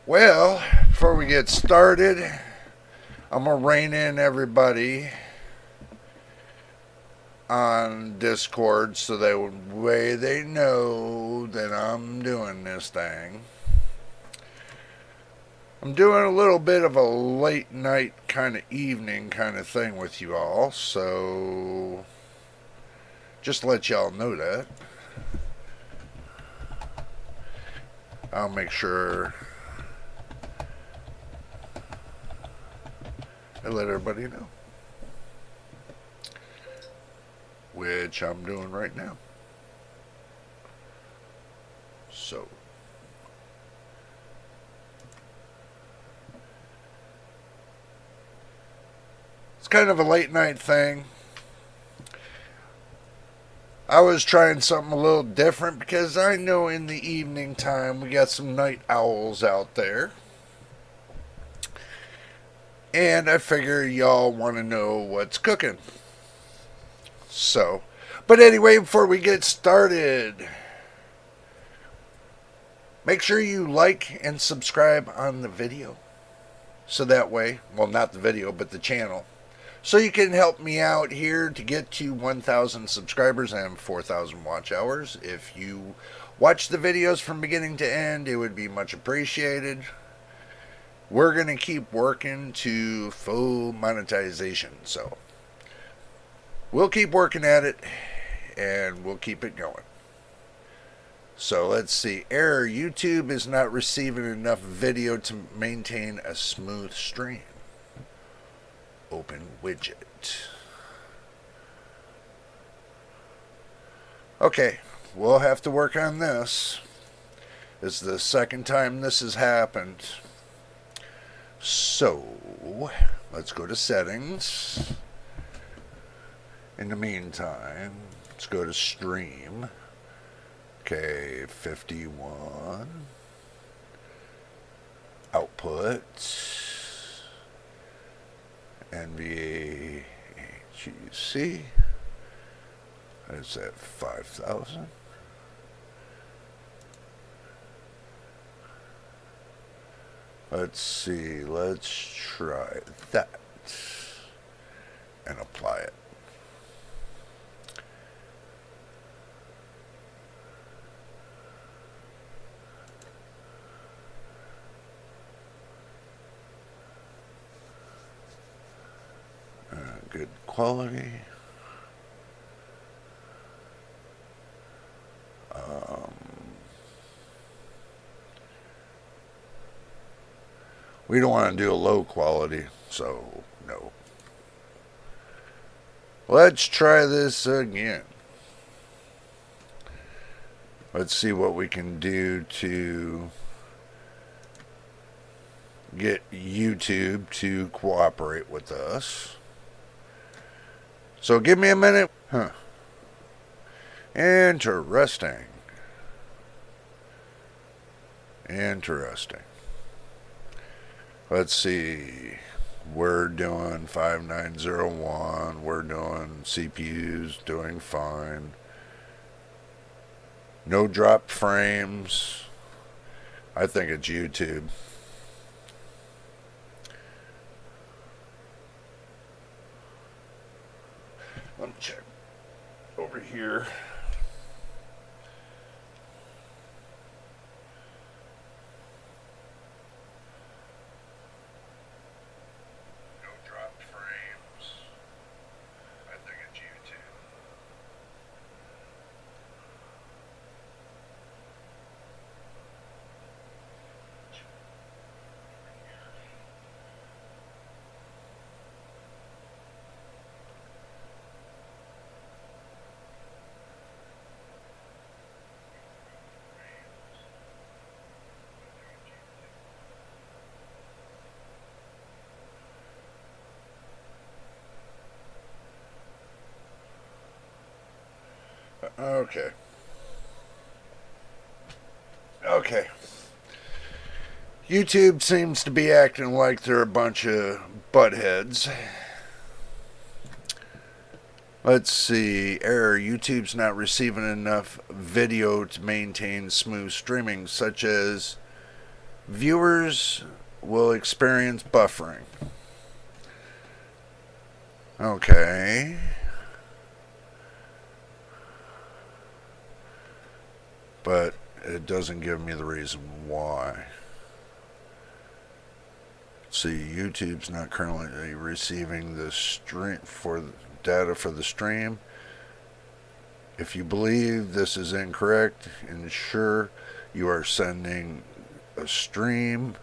Well, before we get started, I'm going to rein in everybody on Discord so that way they know that I'm doing this thing. I'm doing a little bit of a late night kind of evening kind of thing with you all, so just to let y'all know that. I'll make sure I let everybody know, which I'm doing right now. So, it's kind of a late night thing. I was trying something a little different because I know in the evening time we got some night owls out there. And I figure y'all want to know what's cooking. So, but anyway, before we get started, make sure you like and subscribe on the video. So that way, well, not the video, but the channel. So you can help me out here to get to 1,000 subscribers and 4,000 watch hours. If you watch the videos from beginning to end, it would be much appreciated. We're going to keep working to full monetization, so we'll keep working at it, and we'll keep it going. So let's see. Error. YouTube is not receiving enough video to maintain a smooth stream. Open widget. Okay, we'll have to work on this. It's the second time this has happened. So, let's go to settings. In the meantime, let's go to stream. Okay, 51. Output. NVA HEC. That's at 5,000. Let's see, let's try that and apply it. Good quality. We don't want to do a low quality, so no. Let's try this again. Let's see what we can do to get YouTube to cooperate with us. So give me a minute. Huh. Interesting. Interesting. Let's see. We're doing 5901. We're doing CPUs doing fine. No drop frames. I think it's YouTube. Let me check over here. No drop frames. I think it's YouTube. Okay. Okay. YouTube seems to be acting like they're a bunch of buttheads. Let's see. Error. YouTube's not receiving enough video to maintain smooth streaming, such as viewers will experience buffering. Okay. But it doesn't give me the reason why. See, YouTube's not currently receiving the stream for data for the stream. If you believe this is incorrect, ensure you are sending a stream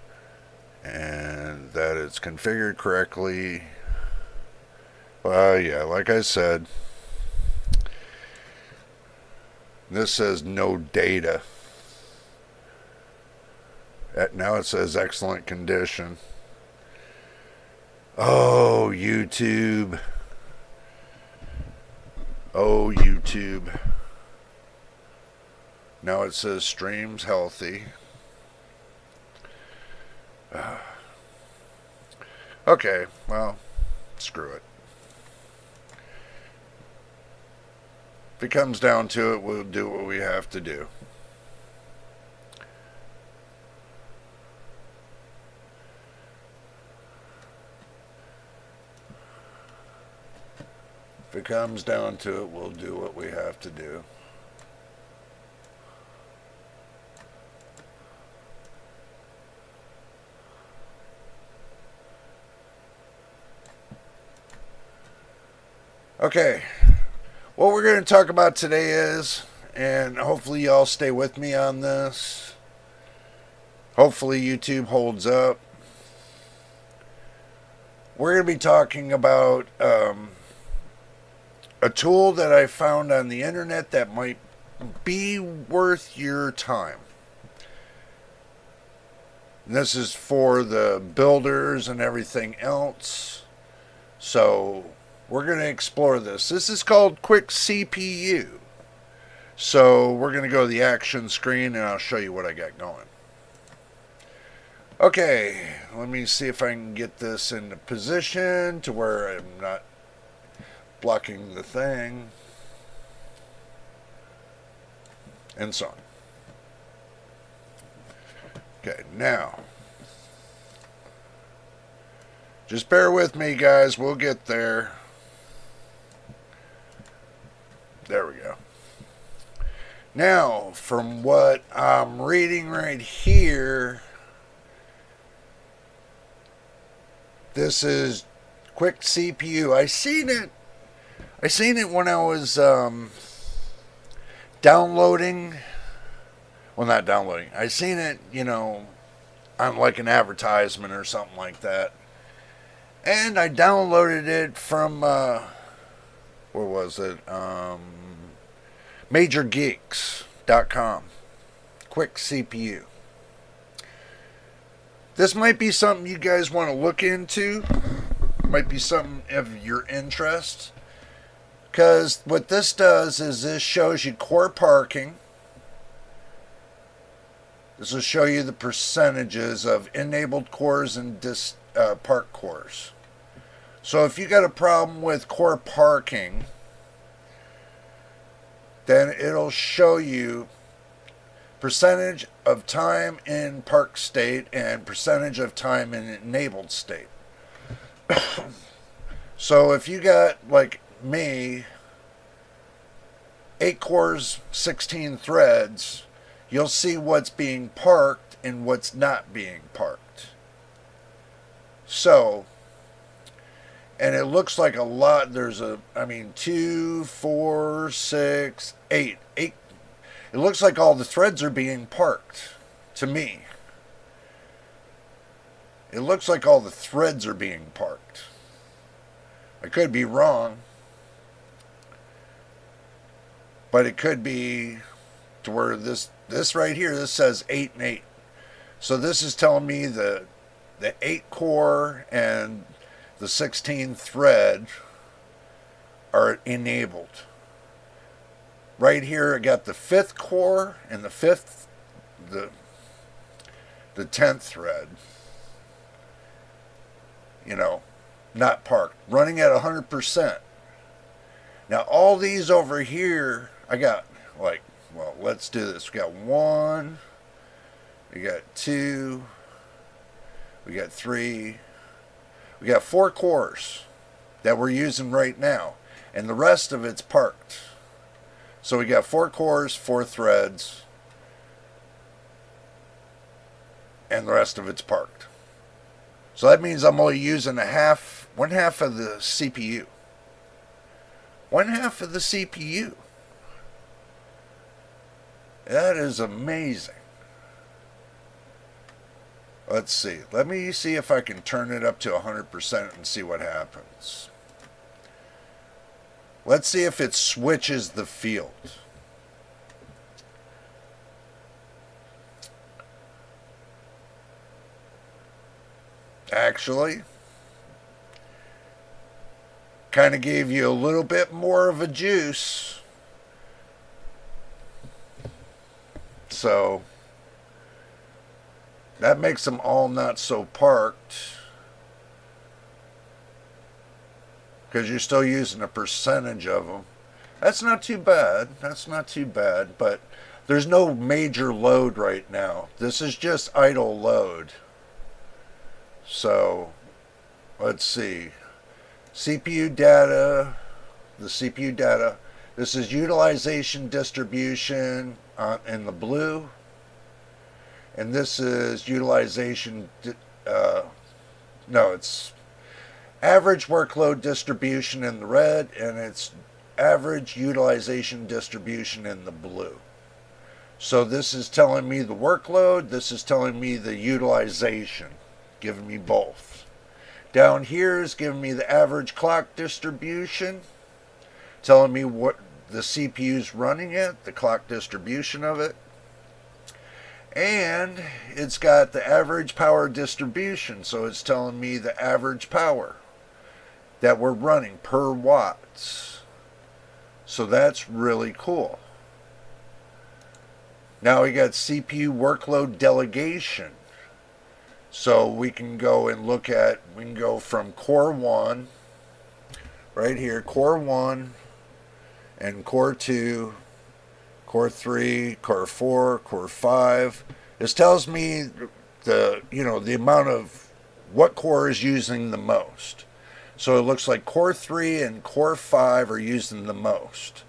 and that it's configured correctly. Well, yeah, like I said, this says no data. Now it says excellent condition. Oh, YouTube. Oh, YouTube. Now it says streams healthy. Okay, well, screw it. If it comes down to it, we'll do what we have to do. If it comes down to it, we'll do what we have to do. Okay. What we're going to talk about today is, and hopefully y'all stay with me on this. Hopefully YouTube holds up. We're going to be talking about a tool that I found on the internet that might be worth your time. And this is for the builders and everything else. So we're going to explore this. This is called Quick CPU. So we're going to go to the action screen and I'll show you what I got going. Okay, let me see if I can get this into position to where I'm not blocking the thing. And so on. Okay, now. Just bear with me, guys. We'll get there. There we go. Now, from what I'm reading right here, this is Quick CPU. I seen it when I was downloading. Well, not downloading. I seen it, on like an advertisement or something like that. And I downloaded it from, where was it? MajorGeeks.com. Quick CPU. This might be something you guys want to look into. Might be something of your interest. Because what this does is this shows you core parking. This will show you the percentages of enabled cores and park cores. So if you got a problem with core parking, then it'll show you percentage of time in park state and percentage of time in enabled state. So if you got, like me, 8 cores, 16 threads, you'll see what's being parked and what's not being parked. So, and it looks like a lot. There's 2, 4, 6, 8. It looks like all the threads are being parked to me. It looks like all the threads are being parked. I could be wrong, but it could be to where this right here, this says 8 and 8. So this is telling me the 8 core and the 16 thread are enabled. Right here I got the 5th core and the 10th thread. Not parked. Running at 100%. Now all these over here, I got let's do this. We got 1, we got 2, we got 3, we got 4 cores that we're using right now, and the rest of it's parked. So we got 4 cores, 4 threads, and the rest of it's parked. So that means I'm only using one half of the CPU. One half of the CPU. That is amazing. Let's see. Let me see if I can turn it up to 100% and see what happens. Let's see if it switches the field. Actually, kind of gave you a little bit more of a juice. So that makes them all not so parked, because you're still using a percentage of them. That's not too bad. That's not too bad. But there's no major load right now. This is just idle load. So let's see. CPU data. The CPU data. This is utilization distribution in the blue. And this is utilization. It's average workload distribution in the red, and it's average utilization distribution in the blue. So this is telling me the workload, this is telling me the utilization, giving me both. Down here is giving me the average clock distribution, telling me what the CPU's running at, the clock distribution of it. And it's got the average power distribution, so it's telling me the average power that we're running per watts. So that's really cool. Now we got CPU workload delegation. So we can go and look at, we can go from core 1, right here, core 1, and core 2, core 3, core 4, core 5. This tells me the amount of what core is using the most. So it looks like core 3 and core 5 are using the most.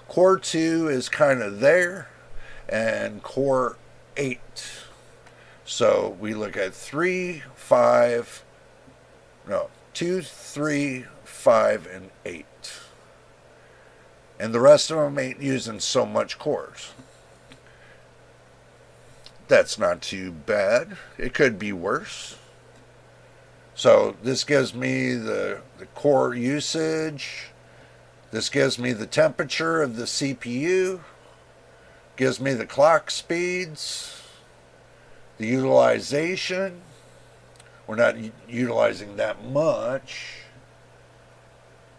Core 2 is kind of there, and core 8. So we look at 2, 3, 5, and 8. And the rest of them ain't using so much cores. That's not too bad. It could be worse. So this gives me the core usage. This gives me the temperature of the CPU. Gives me the clock speeds. The utilization. We're not utilizing that much.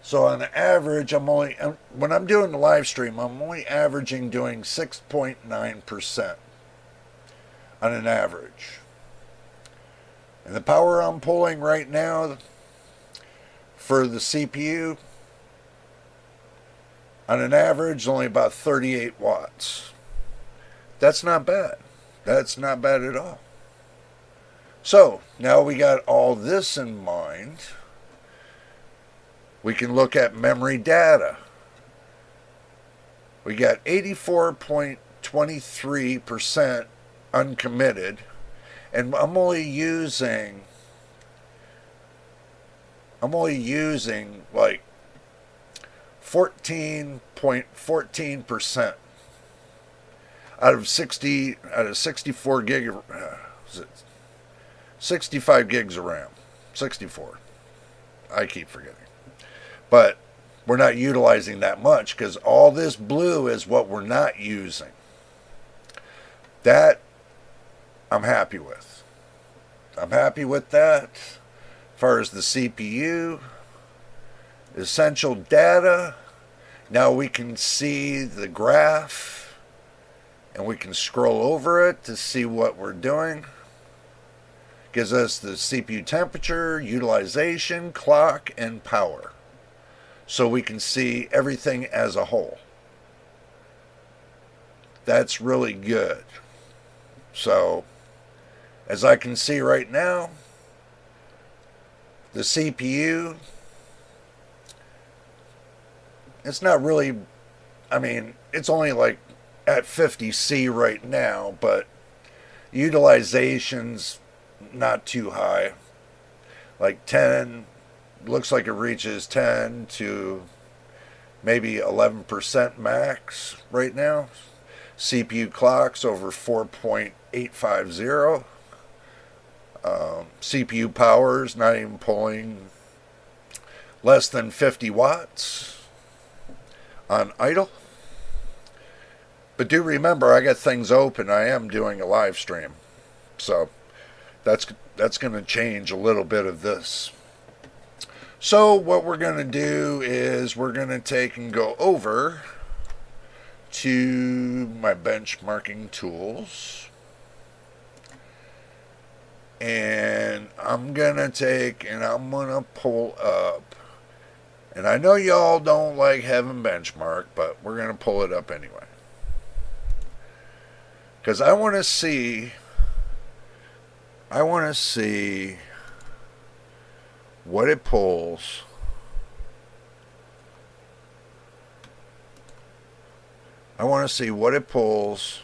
So on average, when I'm doing the live stream, I'm only averaging doing 6.9% on an average. And the power I'm pulling right now, For the CPU, on an average, only about 38 watts. That's not bad. That's not bad at all. So, now we got all this in mind. We can look at memory data. We got 84.23% uncommitted, and I'm only using like 14.14% out of 64 gig, 65 gigs of RAM. 64. I keep forgetting. But we're not utilizing that much because all this blue is what we're not using. That I'm happy with. I'm happy with that. As far as the CPU, essential data, now we can see the graph and we can scroll over it to see what we're doing. Gives us the CPU temperature, utilization, clock, and power. So we can see everything as a whole. That's really good. So, as I can see right now, the CPU, it's not really, I mean, it's only like at 50C right now, but utilization's not too high. Like 10, looks like it reaches 10 to maybe 11% max right now. CPU clock's over 4.850. CPU power's not even pulling less than 50 watts on idle. But do remember, I got things open. I am doing a live stream. So that's going to change a little bit of this. So what we're going to do is we're going to take and go over to my benchmarking tools. And I'm going to take and I'm going to pull up. And I know y'all don't like having benchmark, but we're going to pull it up anyway. Because I want to see what it pulls. I want to see what it pulls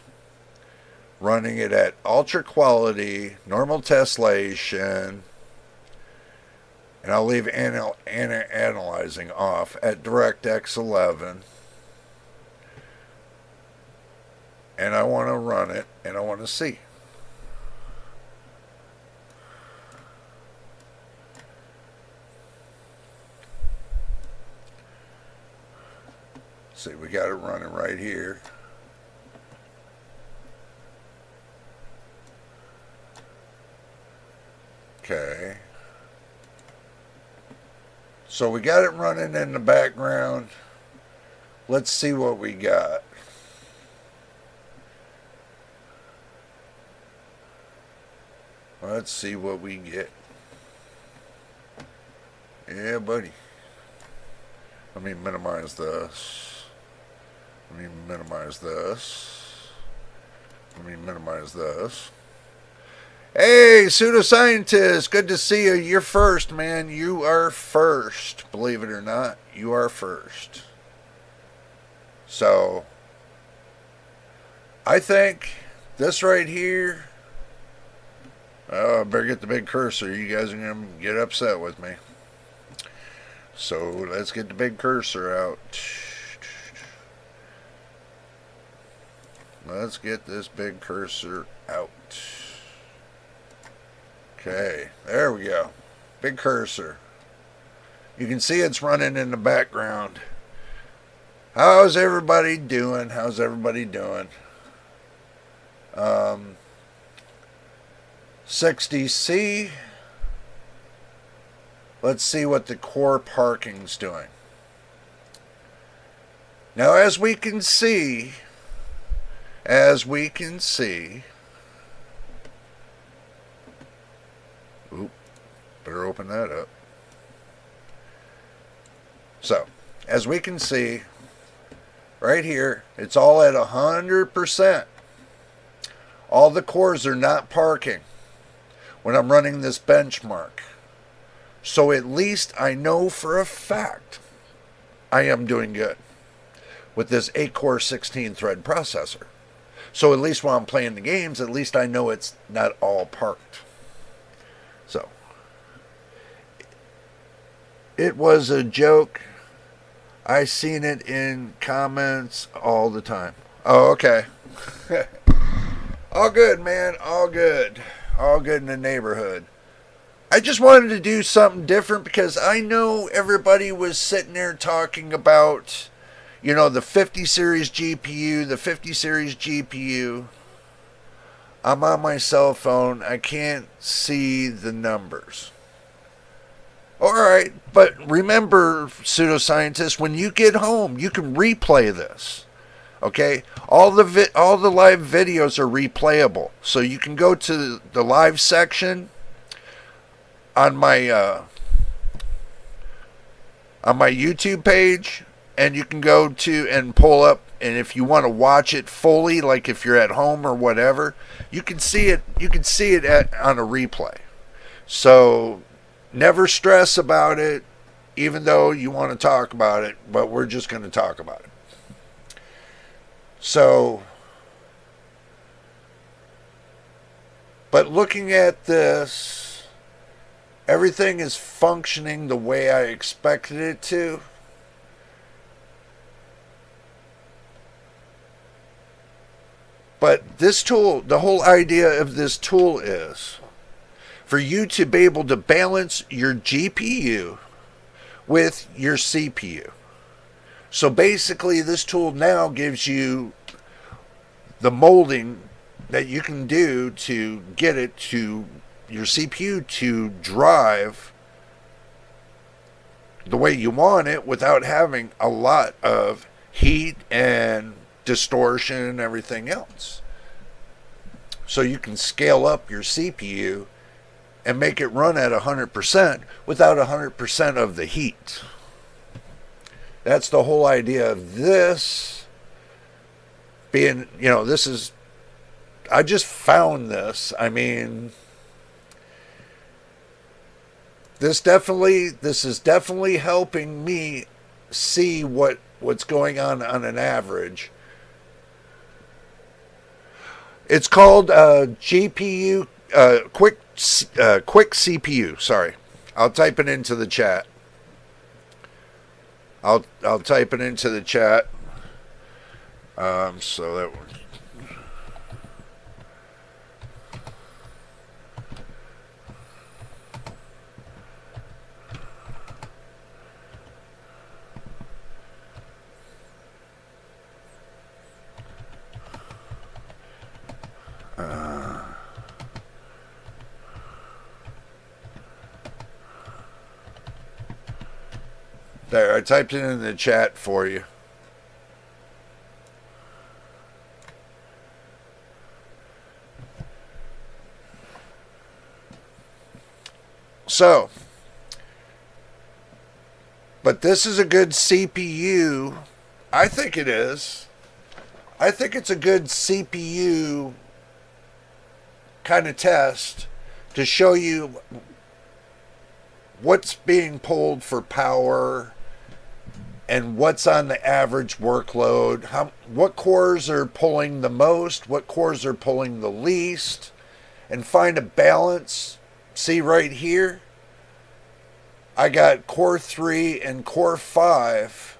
running it at ultra quality, normal tessellation, and I'll leave analyzing off at DirectX 11. And I want to run it and I want to see. See, we got it running right here. Okay. So we got it running in the background. Let's see what we got. Let's see what we get. Yeah, buddy. Let me minimize this. Let me minimize this. Let me minimize this. Hey, pseudoscientist, good to see you. You're first, man. You are first. Believe it or not, you are first. So, I think this right here, oh, I better get the big cursor. You guys are going to get upset with me. So, let's get the big cursor out. Let's get this big cursor out. Okay, there we go. Big cursor. You can see it's running in the background. How's everybody doing? How's everybody doing? 60C. Let's see what the core parking's doing. Now, as we can see, oop, better open that up. as we can see right here, it's all at 100%. All the cores are not parking when I'm running this benchmark. So at least I know for a fact I am doing good with this 8-core 16-thread processor. So at least while I'm playing the games, at least I know it's not all parked. So it was a joke. I seen it in comments all the time. Oh, okay. All good, man. All good. All good in the neighborhood. I just wanted to do something different because I know everybody was sitting there talking about, you know, the 50 series GPU, the 50 series GPU. I'm on my cell phone. I can't see the numbers. Alright, but remember, pseudoscientists, when you get home, you can replay this. Okay? All the live videos are replayable. So you can go to the live section on my YouTube page, and you can go to and pull up, and if you want to watch it fully, like if you're at home or whatever, you can see it. You can see it on a replay. So never stress about it, even though you want to talk about it, but we're just going to talk about it. So, but looking at this, everything is functioning the way I expected it to. But this tool, the whole idea of this tool is for you to be able to balance your GPU with your CPU. So basically this tool now gives you the molding that you can do to get it to your CPU to drive the way you want it without having a lot of heat and distortion and everything else. So you can scale up your CPU and make it run at 100% without 100% of the heat. That's the whole idea of this being, you know, this is, I just found this. I mean, this is definitely helping me see what's going on an average. It's called GPU quick CPU. Sorry, I'll type it into the chat. I'll type it into the chat. So that one. There, I typed it in the chat for you. So, but this is a good CPU. I think it is. I think it's a good CPU kind of test to show you what's being pulled for power and what's on the average workload, what cores are pulling the most, what cores are pulling the least, and find a balance. See right here, I got core 3 and core 5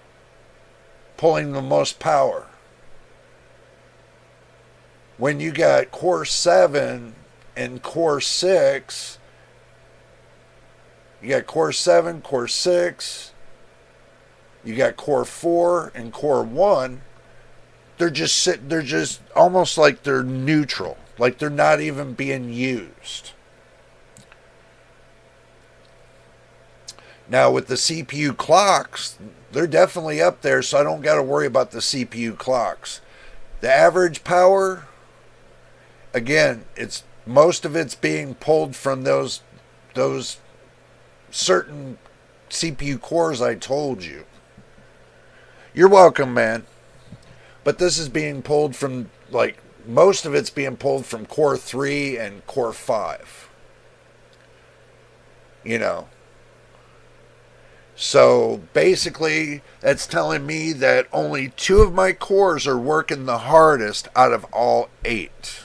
pulling the most power. When you got core 7 and core 6, you got core 7, core 6, you got core 4 and core 1. They're just almost like they're neutral, like they're not even being used. Now with the CPU clocks, they're definitely up there, so I don't got to worry about the CPU clocks. The average power, again, most of it's being pulled from those certain CPU cores I told you. You're welcome, man. But this is being pulled from, like, most of it's being pulled from Core 3 and Core 5. You know. So basically, that's telling me that only 2 of my cores are working the hardest out of all 8.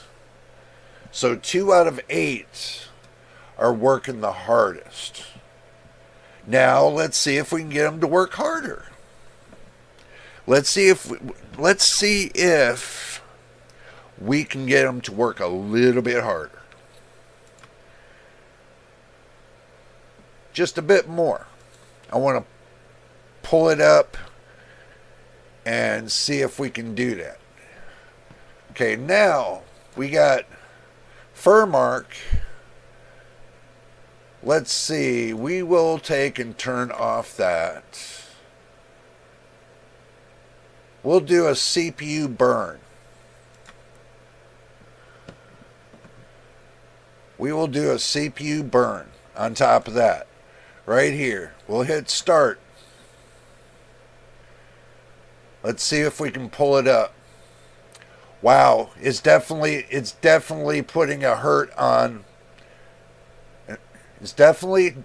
So 2 out of 8 are working the hardest. Now let's see if we can get them to work harder. Let's see if we can get them to work a little bit harder. Just a bit more. I want to pull it up and see if we can do that. Okay, now we got Furmark. Let's see. We will take and turn off that. We'll do a CPU burn. We will do a CPU burn on top of that. Right here. We'll hit start. Let's see if we can pull it up. Wow, it's definitely putting a hurt on. It's definitely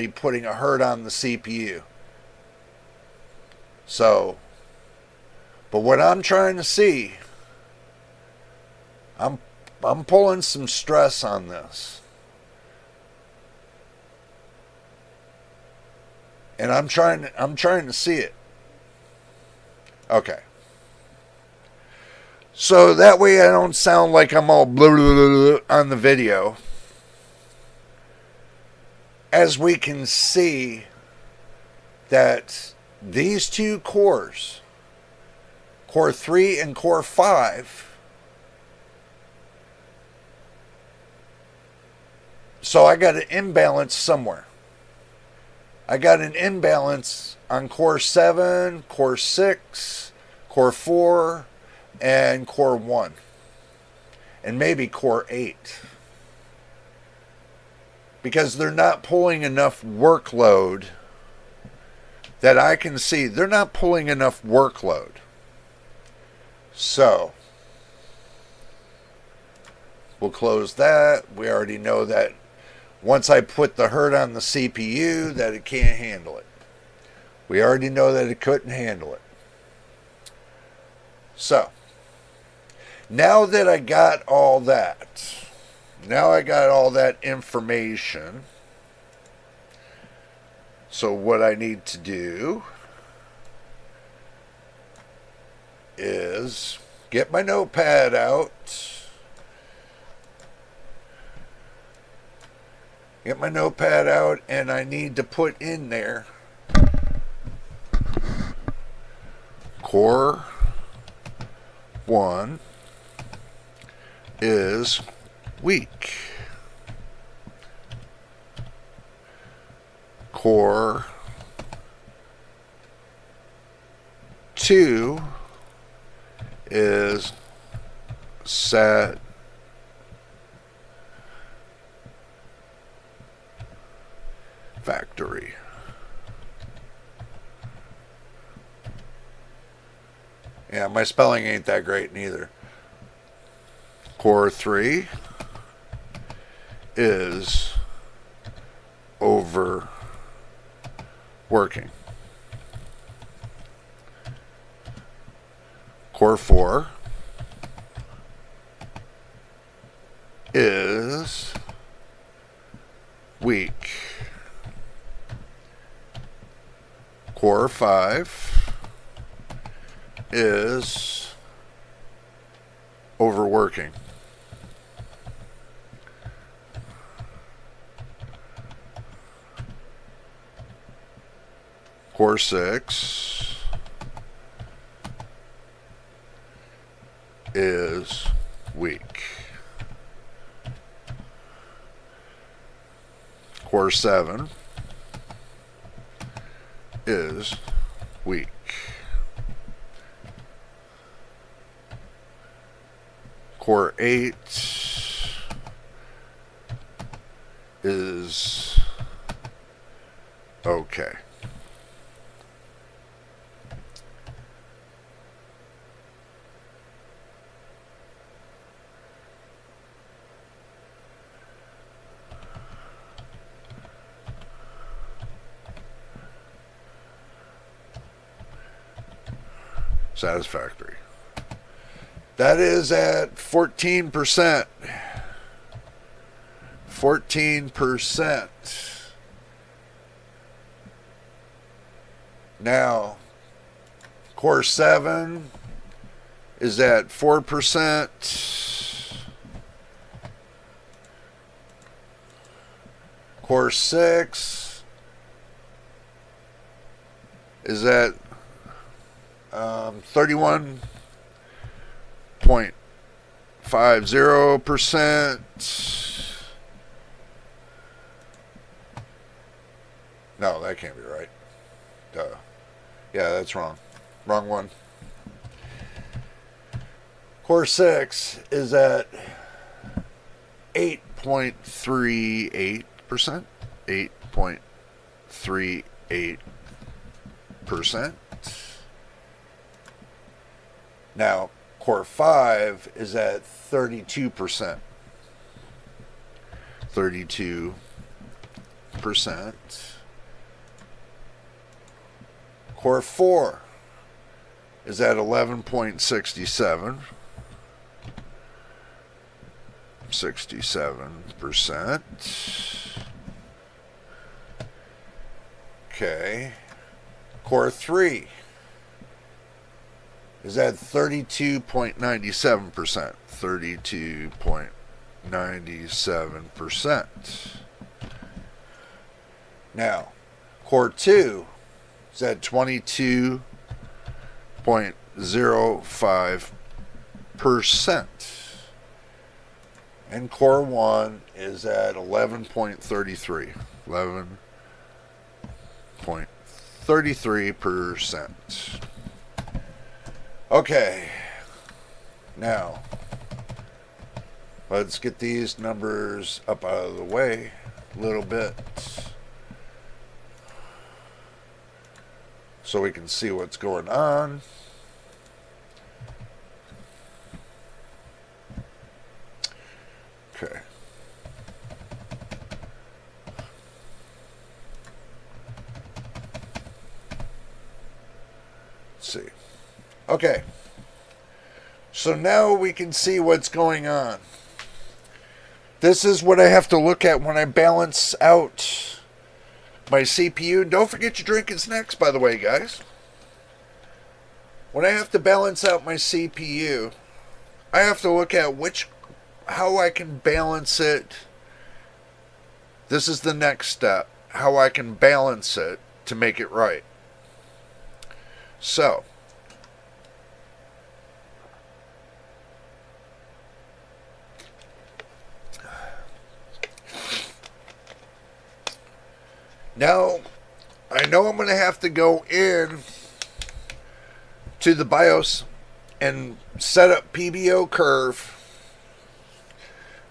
putting a hurt on the CPU. So, but what I'm trying to see, I'm pulling some stress on this. And I'm trying to see it. Okay. So that way I don't sound like I'm all blah, blah, blah, blah on the video. As we can see that these 2 cores, Core 3 and Core 5, so I got an imbalance somewhere. I got an imbalance on Core 7, Core 6, Core 4, and Core 1. And maybe Core 8. Because they're not pulling enough workload that I can see. They're not pulling enough workload. So, we'll close that. We already know that once I put the hurt on the CPU, that it can't handle it. We already know that it couldn't handle it. So, now that I got all that, information, so what I need to do is get my notepad out. Get my notepad out, and I need to put in there Core 1 is weak. Core 2 is set factory. Yeah, my spelling ain't that great neither. Core 3 is overworking. Core 4 is weak. Core 5 is overworking. Core 6 is weak. Core 7 is weak. Core 8 is okay. satisfactory. That is at 14%. 14%. Now, Core 7 is at 4%. Core 6 is at 31.50%. No, that can't be right. Duh. Yeah, that's wrong. Wrong one. Core 6 is at 8.38%. 8.38%. Now, Core 5 is at 32%. 32%. Core 4 is at 11.67. 67%. Okay. Core 3 is at 32.97%. 32.97%. Now, Core 2 is at 22.05%. And Core 1 is at 11.33. 11.33%. Okay. Now, let's get these numbers up out of the way a little bit, so we can see what's going on. Okay. Let's see. Okay. So now we can see what's going on. This is what I have to look at when I balance out my CPU. Don't forget your drinking snacks, by the way, guys. When I have to balance out my CPU, I have to look at how I can balance it. This is the next step. How I can balance it to make it right. So, now, I know I'm going to have to go in to the BIOS and set up PBO curve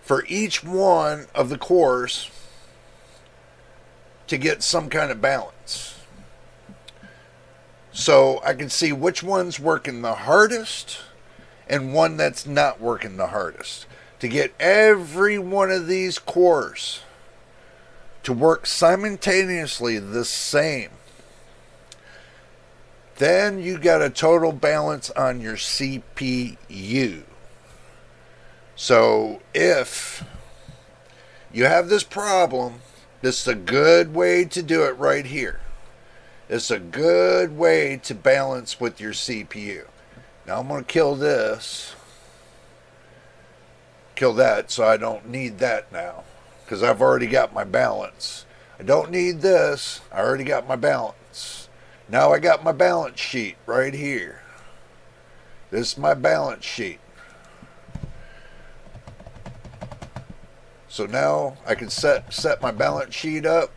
for each one of the cores to get some kind of balance. So I can see which one's working the hardest and one that's not working the hardest. To get every one of these cores to work simultaneously the same. Then you got a total balance on your CPU. So if you have this problem, this is a good way to do it right here. It's a good way to balance with your CPU. Now I'm going to kill this. Kill that so I don't need that now, because I've already got my balance. I don't need this. I already got my balance. Now I got my balance sheet right here. This is my balance sheet. So now I can set my balance sheet up.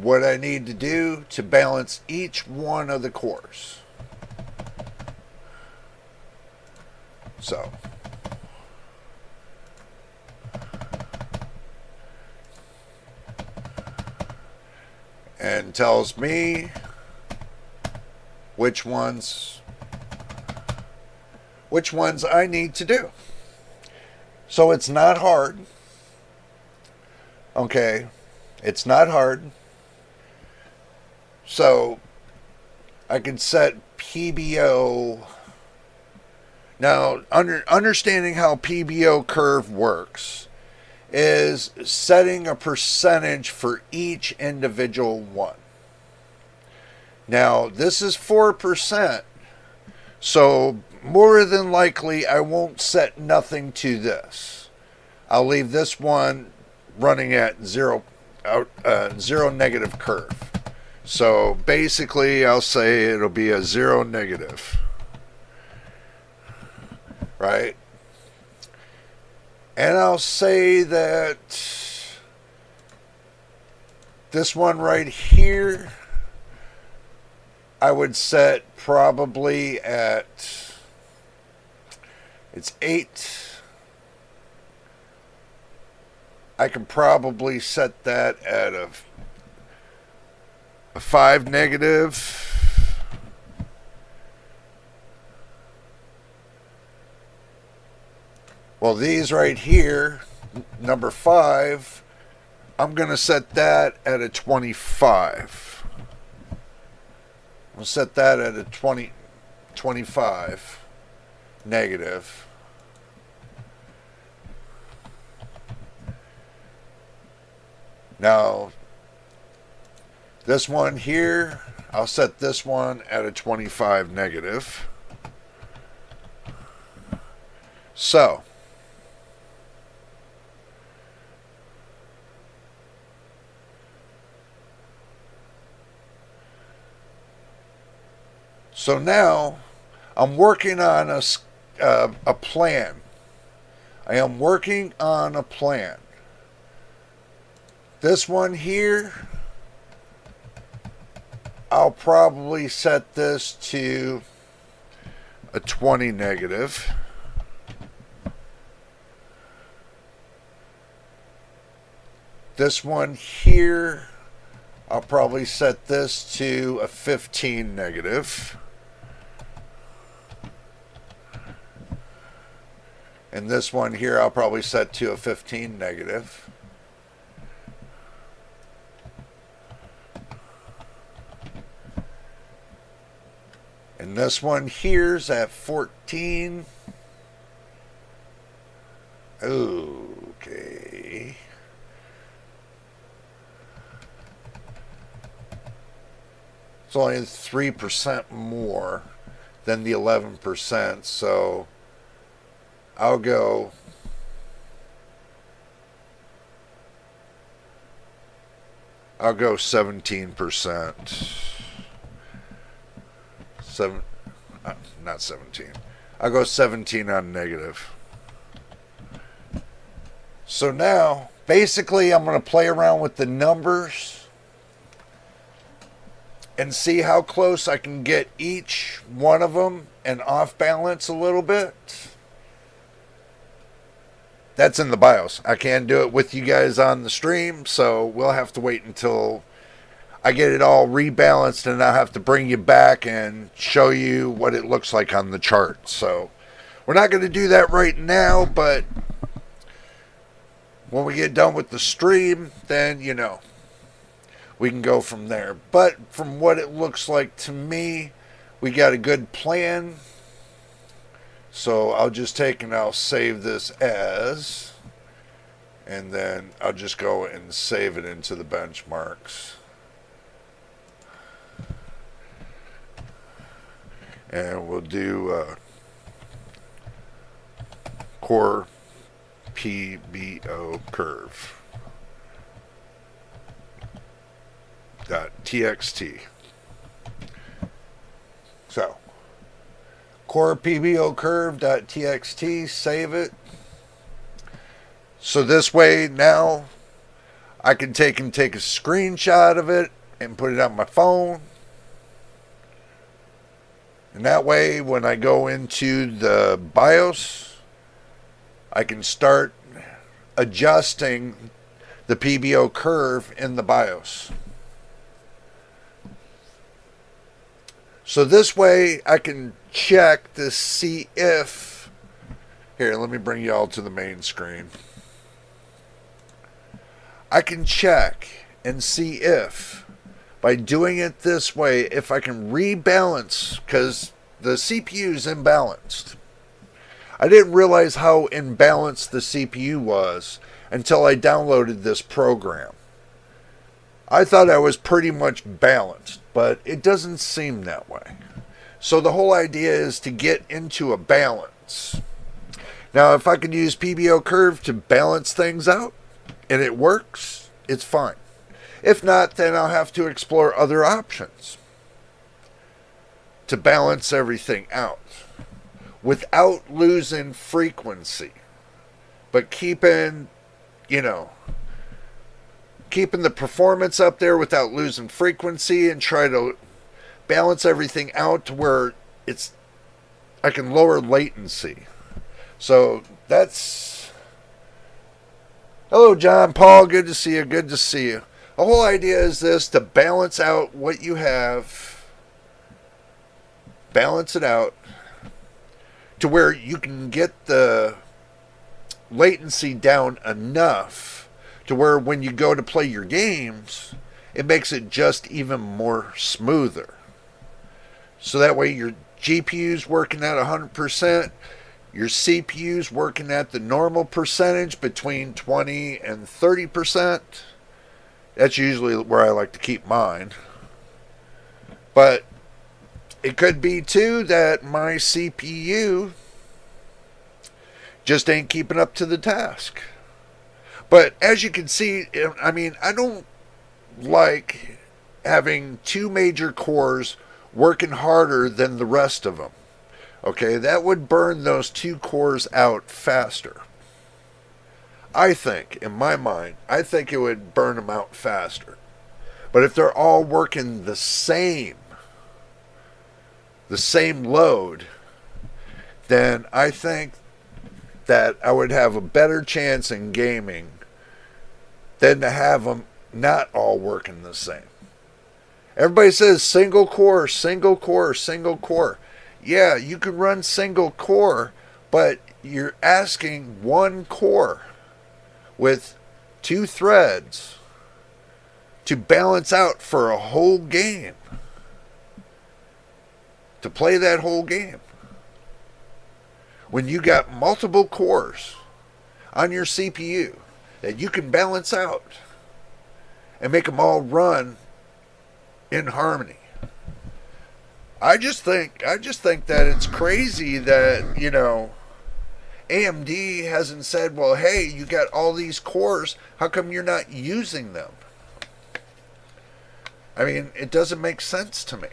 What I need to do to balance each one of the cores. So, and tells me which ones I need to do. So it's not hard. Okay, it's not hard. So I can set PBO. Now, understanding how PBO curve works is setting a percentage for each individual one. Now, this is 4%, so more than likely I won't set nothing to this. I'll leave this one running at zero negative curve. So basically I'll say it'll be a 0 negative. Right? And I'll say that this one right here, I would set probably at, it's 8. I can probably set that at a 5 negative. Well, these right here, number 5, I'm going to set that at a 25. I'll set that at a 25 negative. Now, this one here, I'll set this one at a 25 negative. So, now I'm working on a plan. I am working on a plan. This one here, I'll probably set this to a 20 negative. This one here, I'll probably set this to a 15 negative. And this one here, I'll probably set to a 15 negative. And this one here's at 14. Okay. It's only 3% more than the 11%, so I'll go 17%. Not 17. I'll go 17 on negative. So now, basically, I'm going to play around with the numbers and see how close I can get each one of them and off balance a little bit. That's in the BIOS. I can't do it with you guys on the stream, so we'll have to wait until I get it all rebalanced, and I'll have to bring you back and show you what it looks like on the chart. So we're not going to do that right now, but when we get done with the stream, then, you know, we can go from there. But from what it looks like to me, we got a good plan. So I'll just take and I'll save this as, and then I'll just go and save it into the benchmarks. And we'll do core PBO curve .txt. So core PBO curve .txt, save it. So this way now I can take a screenshot of it and put it on my phone. And that way, when I go into the BIOS, I can start adjusting the PBO curve in the BIOS. So this way, I can check to see if... Here, let me bring you all to the main screen. I can check and see if by doing it this way, if I can rebalance, because the CPU is imbalanced. I didn't realize how imbalanced the CPU was until I downloaded this program. I thought I was pretty much balanced, but it doesn't seem that way. So the whole idea is to get into a balance. Now, if I can use PBO curve to balance things out and it works, it's fine. If not, then I'll have to explore other options to balance everything out without losing frequency, but keeping the performance up there without losing frequency, and try to balance everything out to where I can lower latency. So that's... Hello, John Paul. Good to see you. Good to see you. The whole idea is this, to balance out what you have, balance it out to where you can get the latency down enough to where when you go to play your games, it makes it just even more smoother. So that way your GPU's working at 100%, your CPU's working at the normal percentage between 20 and 30%. That's usually where I like to keep mine. But it could be too that my CPU just ain't keeping up to the task. But as you can see, I don't like having two major cores working harder than the rest of them. Okay, that would burn those two cores out faster. I think, in my mind, it would burn them out faster. But if they're all working the same load, then I think that I would have a better chance in gaming than to have them not all working the same. Everybody says single core, single core, single core. Yeah, you can run single core, but you're asking one core with two threads to balance out for a whole game, to play that whole game. When you got multiple cores on your CPU that you can balance out and make them all run in harmony. I just think that it's crazy that, AMD hasn't said, well, hey, you got all these cores, how come you're not using them? I mean, it doesn't make sense to me.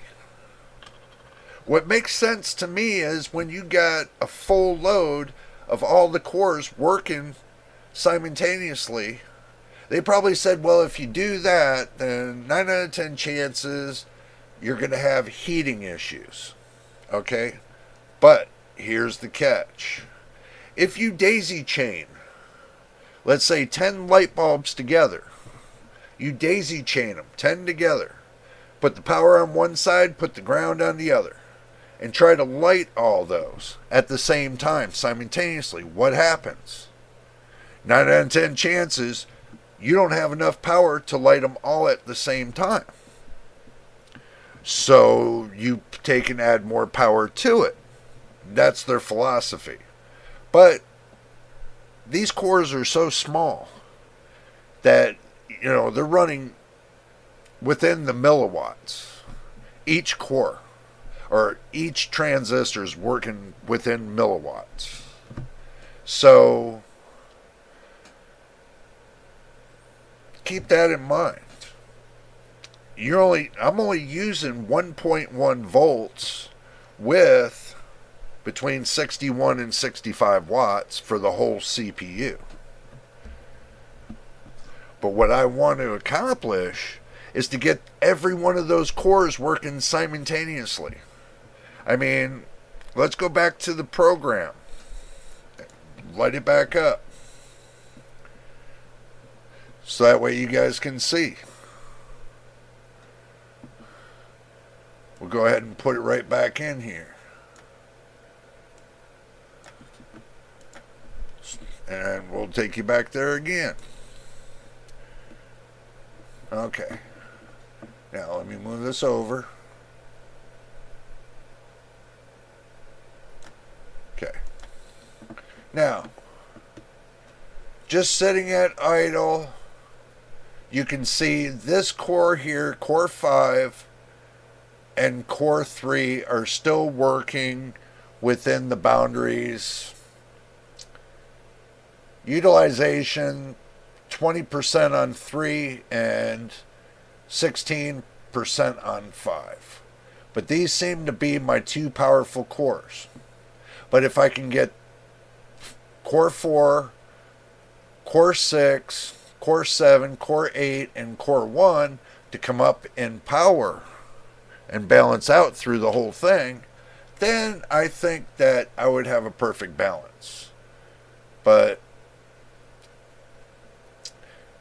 What makes sense to me is when you got a full load of all the cores working simultaneously, they probably said, well, if you do that, then 9 out of 10 chances you're going to have heating issues. Okay? But here's the catch. If you daisy chain, let's say 10 light bulbs together, you daisy chain them, 10 together, put the power on one side, put the ground on the other, and try to light all those at the same time, simultaneously, what happens? 9 out of 10 chances you don't have enough power to light them all at the same time. So you take and add more power to it. That's their philosophy. But these cores are so small that, they're running within the milliwatts. Each core, or each transistor, is working within milliwatts. So keep that in mind. I'm only using 1.1 volts with between 61 and 65 watts for the whole CPU. But what I want to accomplish is to get every one of those cores working simultaneously. I mean, let's go back to the program. Light it back up. So that way you guys can see. We'll go ahead and put it right back in here. And we'll take you back there again. Okay. Now let me move this over. Okay. Now, just sitting at idle, you can see this core here, core 5 and core 3 are still working within the boundaries. Utilization 20% on 3 and 16% on 5. But these seem to be my two powerful cores. But if I can get core 4, core 6, core 7, core 8, and core 1 to come up in power and balance out through the whole thing, then I think that I would have a perfect balance. But,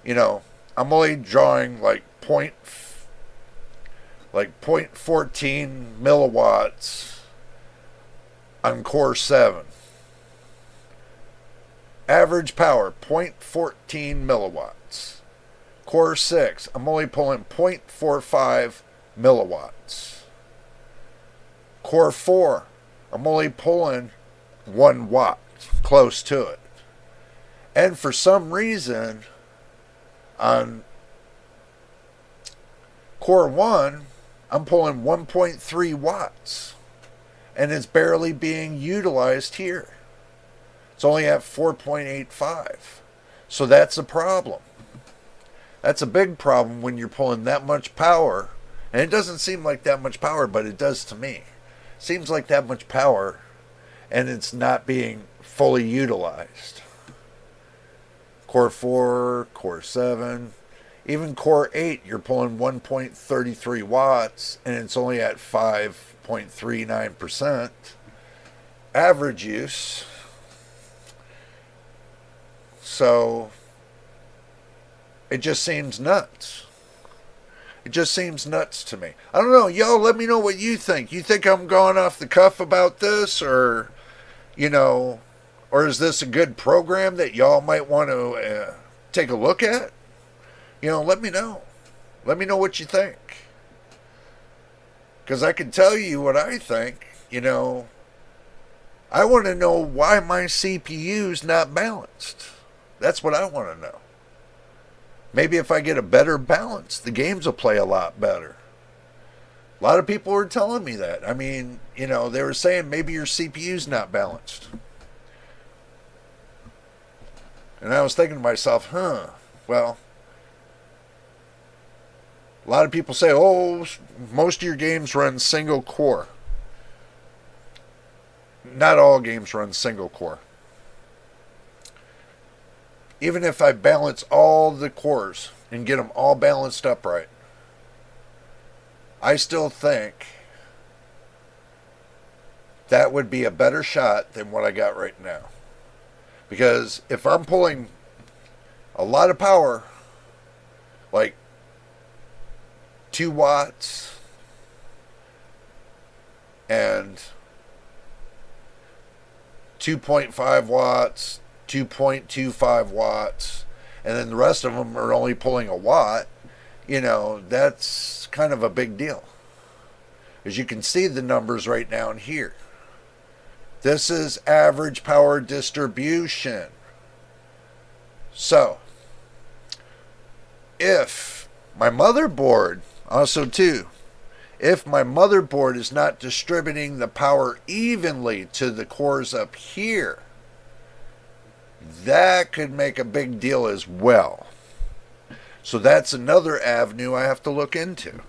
you know, I'm only drawing like 0.14 milliwatts on core 7. Average power, 0.14 milliwatts. Core 6, I'm only pulling 0.45 milliwatts. Core 4, I'm only pulling 1 watt, close to it. And for some reason, on core 1, I'm pulling 1.3 watts. And it's barely being utilized here. It's only at 4.85. So that's a problem. That's a big problem when you're pulling that much power. And it doesn't seem like that much power, but it does to me. It seems like that much power, and it's not being fully utilized. Core 4, Core 7, even Core 8, you're pulling 1.33 watts, and it's only at 5.39%. Average use. So, it just seems nuts. It just seems nuts to me. I don't know. Y'all let me know what you think. You think I'm going off the cuff about this, or, you know, or is this a good program that y'all might want to take a look at? You know, let me know. Let me know what you think. Because I can tell you what I think. You know, I want to know why my CPU's not balanced. That's what I want to know. Maybe if I get a better balance, the games will play a lot better. A lot of people were telling me that. I mean, you know, they were saying maybe your CPU's not balanced. And I was thinking to myself, well, a lot of people say, oh, most of your games run single core. Not all games run single core. Even if I balance all the cores and get them all balanced up right, I still think that would be a better shot than what I got right now. Because if I'm pulling a lot of power, like 2 watts and 2.5 watts, 2.25 watts, and then the rest of them are only pulling a watt, you know, that's kind of a big deal. As you can see the numbers right down here. This is average power distribution. So, if my motherboard, also too, if my motherboard is not distributing the power evenly to the cores up here, that could make a big deal as well. So that's another avenue I have to look into.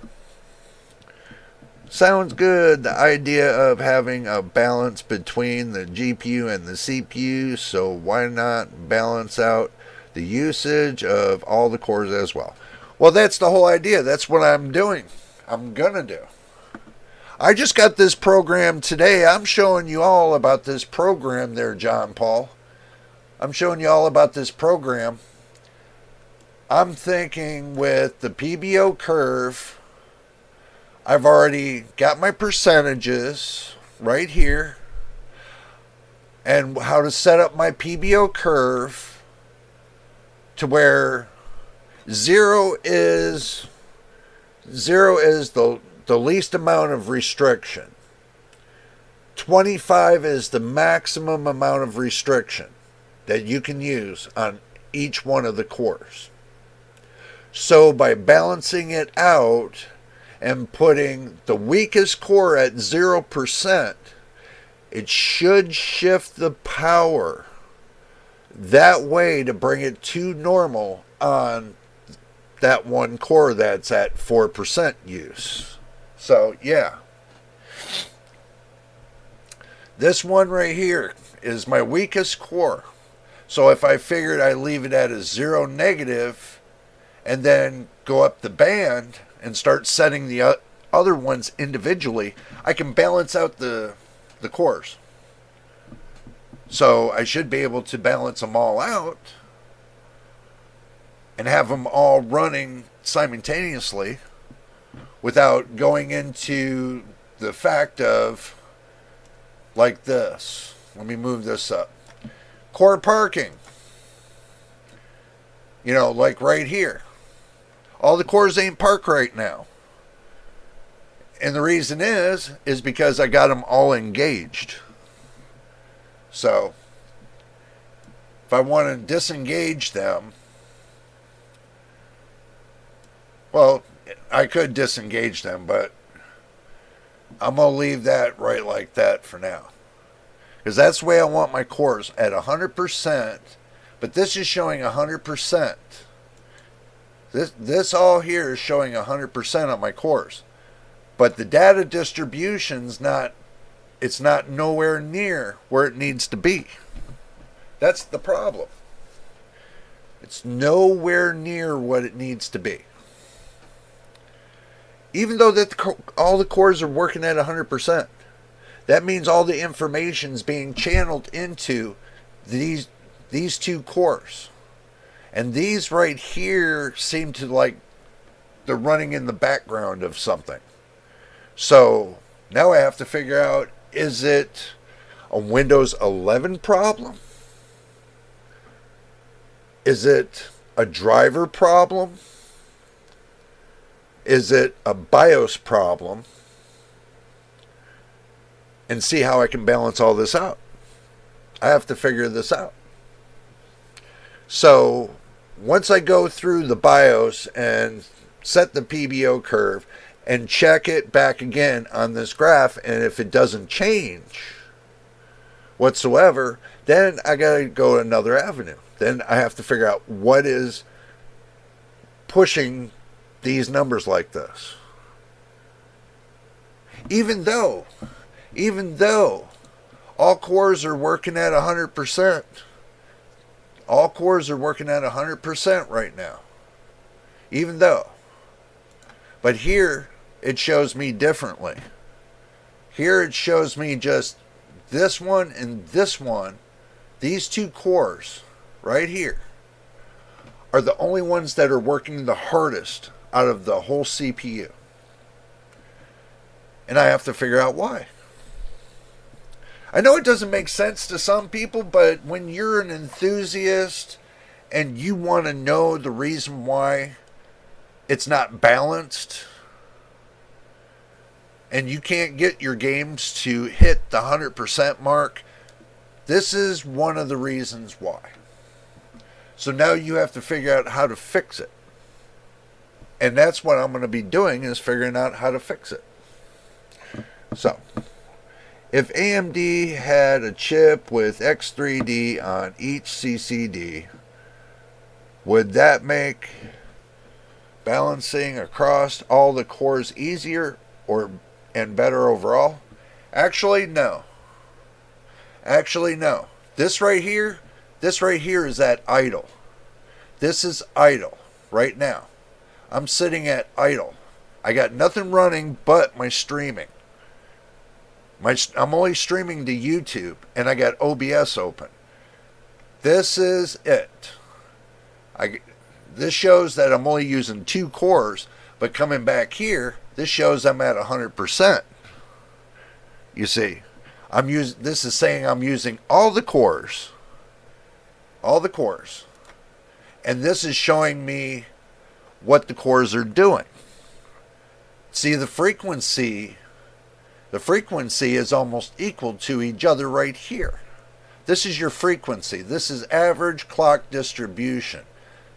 Sounds good, the idea of having a balance between the GPU and the CPU, so why not balance out the usage of all the cores as well? Well, that's the whole idea. That's what I'm doing. I'm gonna do. I just got this program today. I'm showing you all about this program there, John Paul. I'm showing you all about this program. I'm thinking with the PBO curve, I've already got my percentages right here and how to set up my PBO curve to where 0 is 0 is the least amount of restriction. 25 is the maximum amount of restriction that you can use on each one of the cores. So by balancing it out and putting the weakest core at 0%, it should shift the power that way to bring it to normal on that one core that's at 4% use. So yeah, this one right here is my weakest core. So if I figured I leave it at a 0 negative and then go up the band and start setting the other ones individually, I can balance out the cores. So I should be able to balance them all out and have them all running simultaneously without going into the fact of like this. Let me move this up. Core parking. You know, like right here. All the cores ain't parked right now. And the reason is because I got them all engaged. So, if I want to disengage them, well, I could disengage them, but I'm going to leave that right like that for now. Because that's the way I want my cores, at 100%, but this is showing 100%. This all here is showing 100% on my cores. But the data distribution's not, it's not nowhere near where it needs to be. That's the problem. It's nowhere near what it needs to be. Even though all the cores are working at 100%, that means all the information's being channeled into these two cores. And these right here seem to like they're running in the background of something. So now I have to figure out, is it a Windows 11 problem? Is it a driver problem? Is it a BIOS problem? And see how I can balance all this out. I have to figure this out. So once I go through the BIOS and set the PBO curve and check it back again on this graph, and if it doesn't change whatsoever, then I got to go another avenue. Then I have to figure out what is pushing these numbers like this. Even though all cores are working at 100%. All cores are working at 100% right now. Even though. But here it shows me differently. Here it shows me just this one and this one. These two cores right here are the only ones that are working the hardest out of the whole CPU. And I have to figure out why. I know it doesn't make sense to some people, but when you're an enthusiast and you want to know the reason why it's not balanced and you can't get your games to hit the 100% mark, this is one of the reasons why. So now you have to figure out how to fix it. And that's what I'm going to be doing, is figuring out how to fix it. So, if AMD had a chip with X3D on each CCD, would that make balancing across all the cores easier and better overall? Actually, no. Actually, no. This right here is at idle. This is idle right now. I'm sitting at idle. I got nothing running but my streaming. I'm only streaming to YouTube, and I got OBS open. This is it. This shows that I'm only using 2 cores, but coming back here, this shows I'm at 100%. You see, this is saying I'm using all the cores. All the cores. And this is showing me what the cores are doing. See, the frequency is almost equal to each other right here. This is your frequency. This is average clock distribution.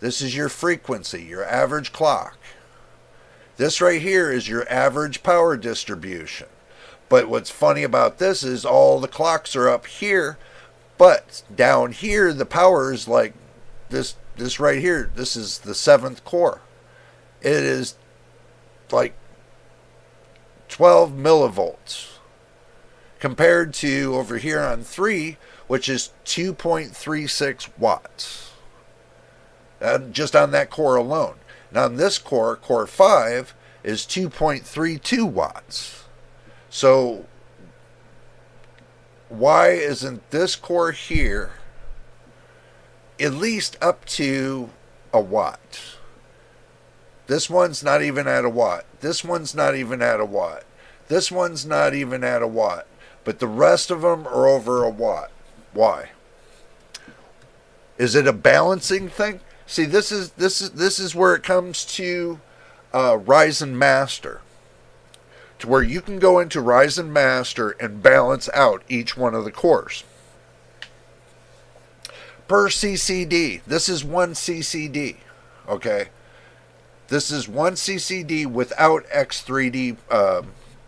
This is your frequency, your average clock. This right here is your average power distribution. But what's funny about this is all the clocks are up here, but down here the power is like this right here. This is the 7th core. It is like 12 millivolts compared to over here on 3, which is 2.36 watts. Just on that core alone. Now on this core, core 5, is 2.32 watts. So why isn't this core here at least up to a watt? This one's not even at a watt. This one's not even at a watt. This one's not even at a watt. But the rest of them are over a watt. Why? Is it a balancing thing? See, this is where it comes to Ryzen Master, to where you can go into Ryzen Master and balance out each one of the cores per CCD. This is one CCD, okay? This is one CCD without X3D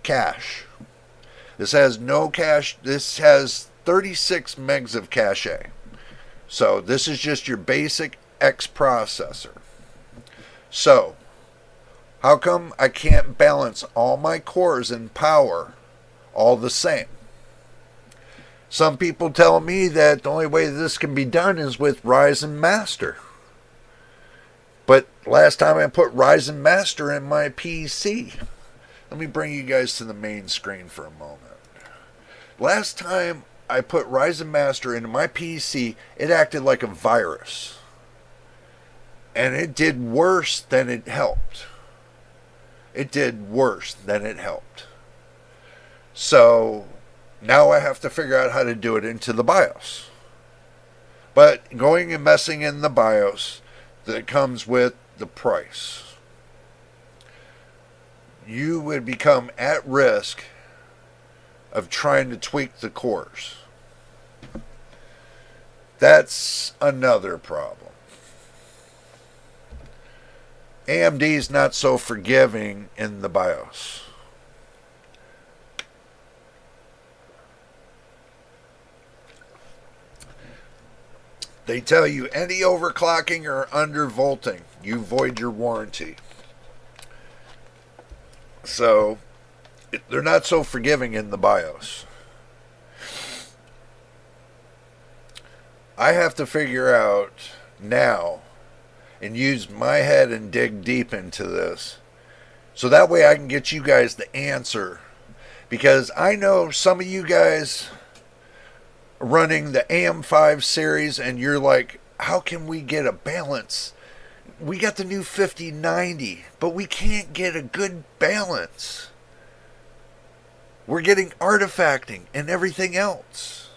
cache. This has no cache. This has 36 megs of cache. So this is just your basic X processor. So how come I can't balance all my cores in power all the same? Some people tell me that the only way this can be done is with Ryzen Master. But last time I put Ryzen Master in my PC. Let me bring you guys to the main screen for a moment. Last time I put Ryzen Master into my PC, it acted like a virus. And it did worse than it helped. It did worse than it helped. So now I have to figure out how to do it into the BIOS. But going and messing in the BIOS, that comes with the price. You would become at risk of trying to tweak the cores. That's another problem. AMD is not so forgiving in the BIOS. They tell you any overclocking or undervolting, you void your warranty. So they're not so forgiving in the BIOS. I have to figure out now and use my head and dig deep into this, so that way I can get you guys the answer. Because I know some of you guys running the AM5 series and you're like, how can we get a balance? We got the new 5090, but we can't get a good balance. We're getting artifacting and everything else.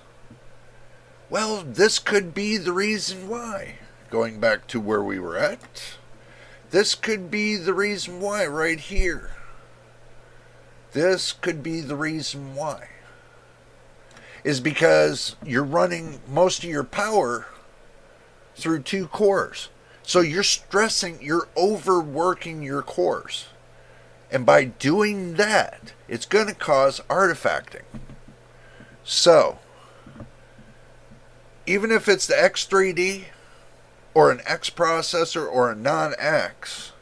Well, this could be the reason why. Going back to where we were at, this could be the reason why right here. This could be the reason why. Is because you're running most of your power through 2 cores. So you're stressing, you're overworking your cores. And by doing that, it's going to cause artifacting. So, even if it's the X3D, or an X processor, or a non-X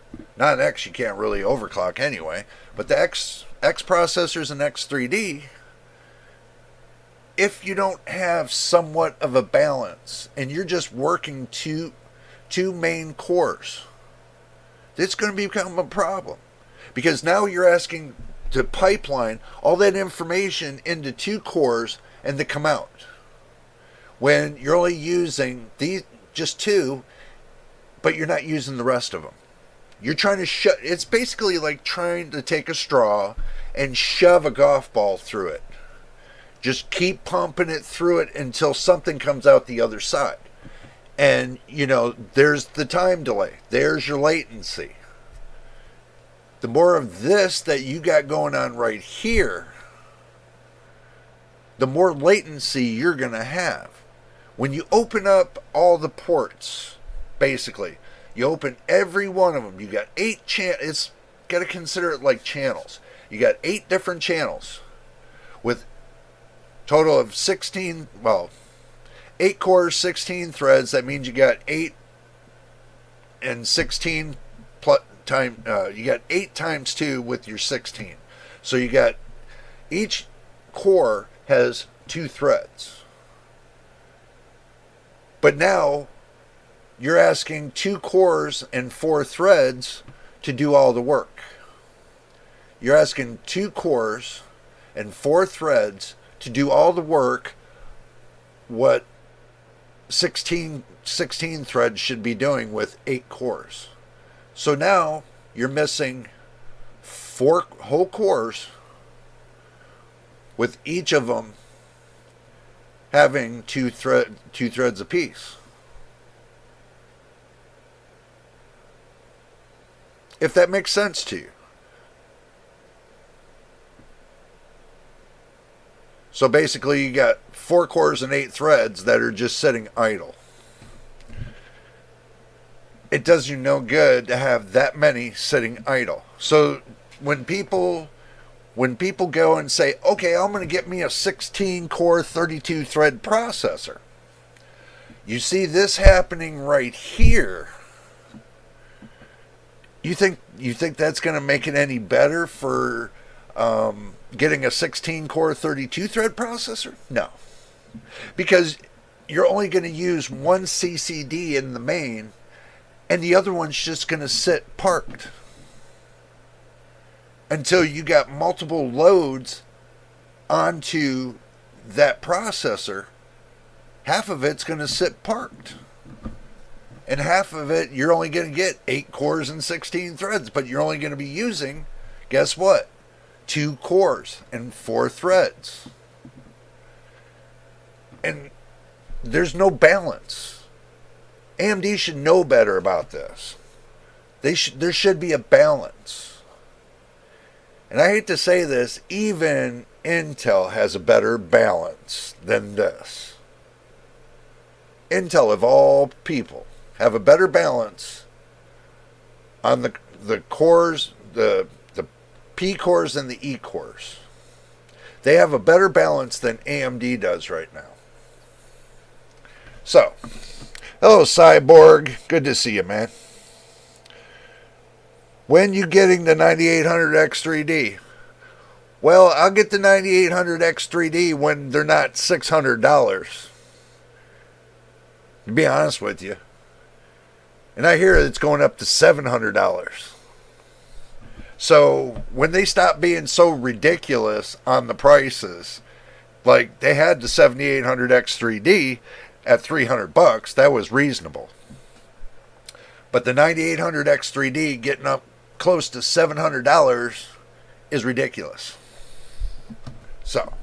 you can't really overclock anyway, but the X processors and X3D, if you don't have somewhat of a balance, and you're just working two main cores, it's going to become a problem. Because now you're asking to pipeline all that information into 2 cores and to come out. When you're only using these just 2, but you're not using the rest of them. You're trying to it's basically like trying to take a straw and shove a golf ball through it. Just keep pumping it through it until something comes out the other side. And, there's the time delay. There's your latency. the more of this that you got going on right here, the more latency you're going to have. When you open up all the ports, basically, you open every one of them. You got 8 channels. It's got to consider it like channels. You got 8 different channels with total of 16, well, 8 cores, 16 threads. That means you got 8 and 16 you got 8 times 2 with your 16. So you got, each core has 2 threads. But now you're asking 2 cores and 4 threads to do all the work. You're asking 2 cores and 4 threads to do all the work what 16 threads should be doing with 8 cores. So now you're missing 4 whole cores, with each of them having 2 threads apiece. If that makes sense to you. So basically you got 4 cores and 8 threads that are just sitting idle. It does you no good to have that many sitting idle. So when people go and say, okay, I'm going to get me a 16 core 32 thread processor, you see this happening right here. You think that's going to make it any better for getting a 16 core 32 thread processor? No, because you're only going to use one CCD in the main, and the other one's just going to sit parked until you got multiple loads onto that processor. Half of it's going to sit parked, and half of it you're only going to get 8 cores and 16 threads, but you're only going to be using, guess what, 2 cores and 4 threads. And there's no balance. AMD should know better about this. There should be a balance. And I hate to say this, even Intel has a better balance than this. Intel, of all people, have a better balance on the cores, the P cores and the E cores. They have a better balance than AMD does right now. So, hello, Cyborg. Good to see you, man. When you getting the 9800X3D? Well, I'll get the 9800X3D when they're not $600. To be honest with you. And I hear it's going up to $700. So when they stop being so ridiculous on the prices, like they had the 7800X3D at $300, that was reasonable. But the 9800X3D getting up close to $700 is ridiculous. So,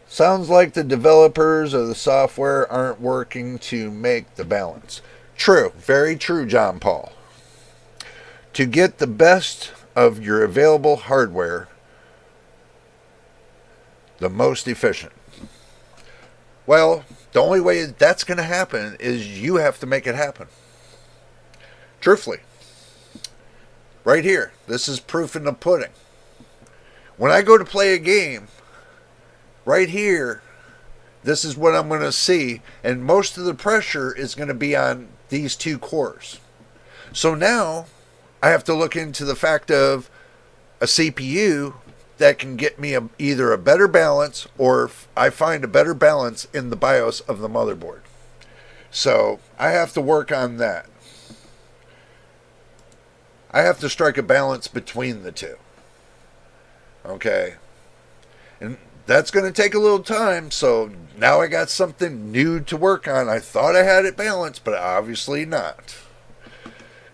sounds like the developers of the software aren't working to make the balance. True, very true, John Paul. To get the best of your available hardware, the most efficient. Well, the only way that's going to happen is you have to make it happen. Truthfully. Right here. This is proof in the pudding. When I go to play a game, right here, this is what I'm going to see. And most of the pressure is going to be on these 2 cores. So now, I have to look into the fact of a CPU that can get me either a better balance, or I find a better balance in the BIOS of the motherboard. So I have to work on that. I have to strike a balance between the two. Okay. And that's going to take a little time, so now I got something new to work on. I thought I had it balanced, but obviously not.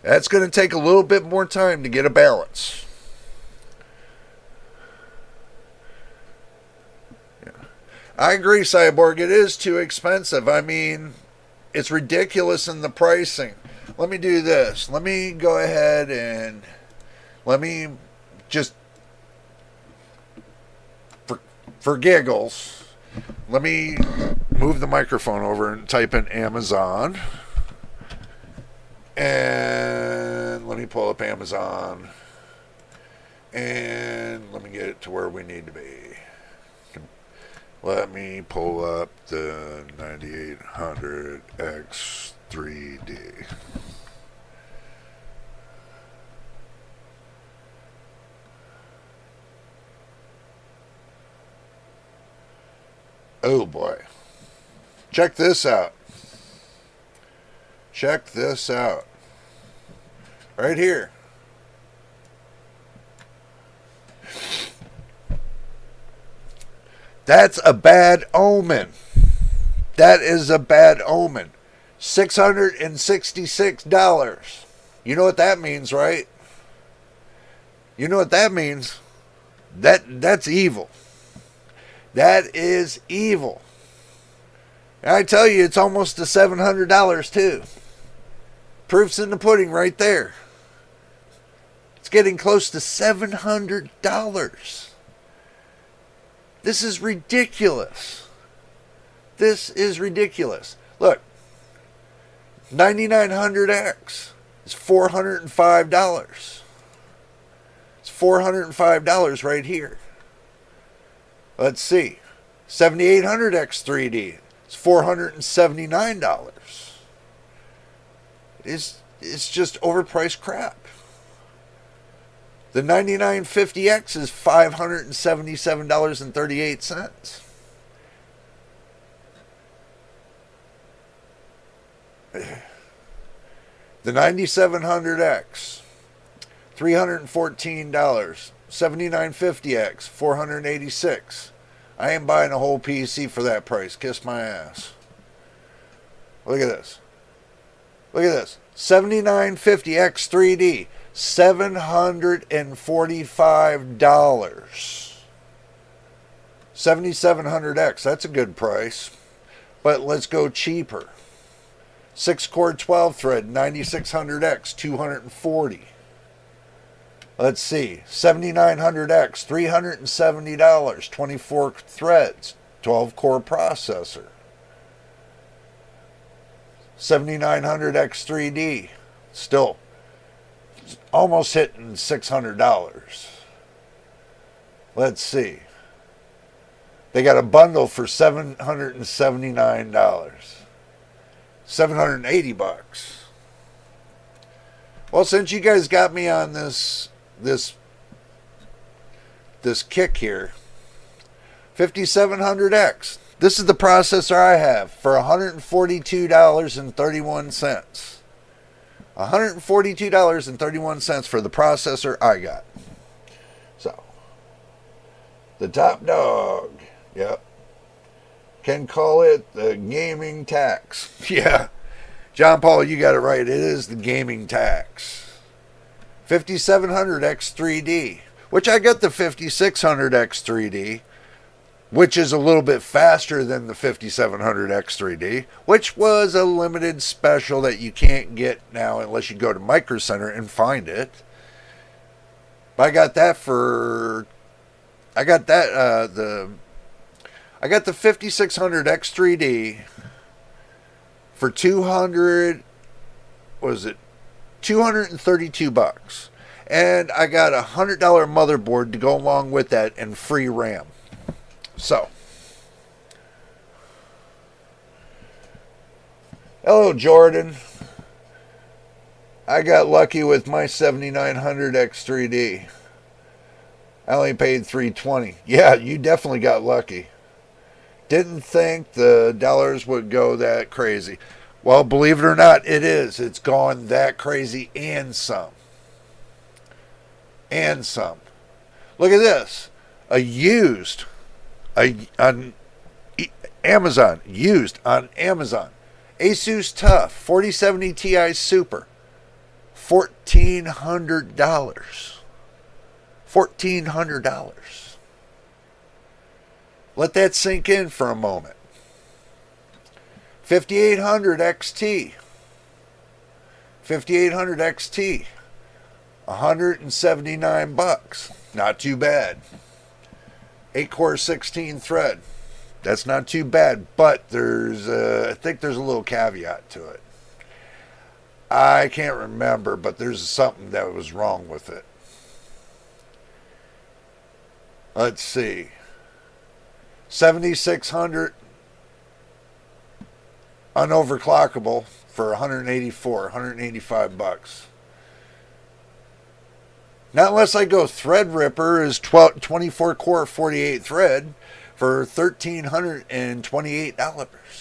That's going to take a little bit more time to get a balance. Yeah. I agree, Cyborg. It is too expensive. I mean, it's ridiculous in the pricing. let me do this. Let me go ahead and let me just, for giggles, let me move the microphone over and type in Amazon. And let me pull up Amazon. And let me get it to where we need to be. Let me pull up the 9800X 3D. Oh boy. Check this out. Check this out. Right here. That's a bad omen. That is a bad omen. $666. You know what that means, right? You know what that means? That's evil. That is evil. And I tell you, it's almost to $700 too. Proof's in the pudding right there. It's getting close to $700. This is ridiculous. This is ridiculous. Look, 9900X is $405. It's $405 right here. Let's see. 7800X 3D is $479. It's just overpriced crap. The 9950X is $577.38. The 9700X, $314. 7950X, $486. I ain't buying a whole PC for that price. Kiss my ass. Look at this. Look at this. 7950X 3D, $745. 7700X, that's a good price. But let's go cheaper. 6-core 12-thread 9600X, $240. Let's see. 7900X, $370. 24 threads, 12-core processor. 7900X 3D, still almost hitting $600. Let's see. They got a bundle for $779. $780. Well, since you guys got me on this kick here, 5700X. This is the processor I have for $142.31. $142.31 for the processor I got. So, the top dog. Yep. Can call it the gaming tax. Yeah. John Paul, you got it right. It is the gaming tax. 5700X 3D, which I got the 5600X 3D, which is a little bit faster than the 5700X 3D, which was a limited special that you can't get now unless you go to Micro Center and find it. But I got that for, I got the 5600X 3D for $232. And I got a $100 motherboard to go along with that and free RAM. So, hello Jordan. I got lucky with my 7900X 3D. I only paid $320. Yeah, you definitely got lucky. Didn't think the dollars would go that crazy. Well, believe it or not, it is. It's gone that crazy and some. And some. Look at this. On Amazon. Used on Amazon. Asus TUF 4070 Ti Super. $1,400. $1,400. Let that sink in for a moment. 5800 XT. 5800 XT, $179. Not too bad. 8-core 16 thread. That's not too bad, but I think there's a little caveat to it. I can't remember, but there's something that was wrong with it. Let's see. 7600 unoverclockable for $185. Not unless I go Threadripper is 24 core 48 thread for $1,328.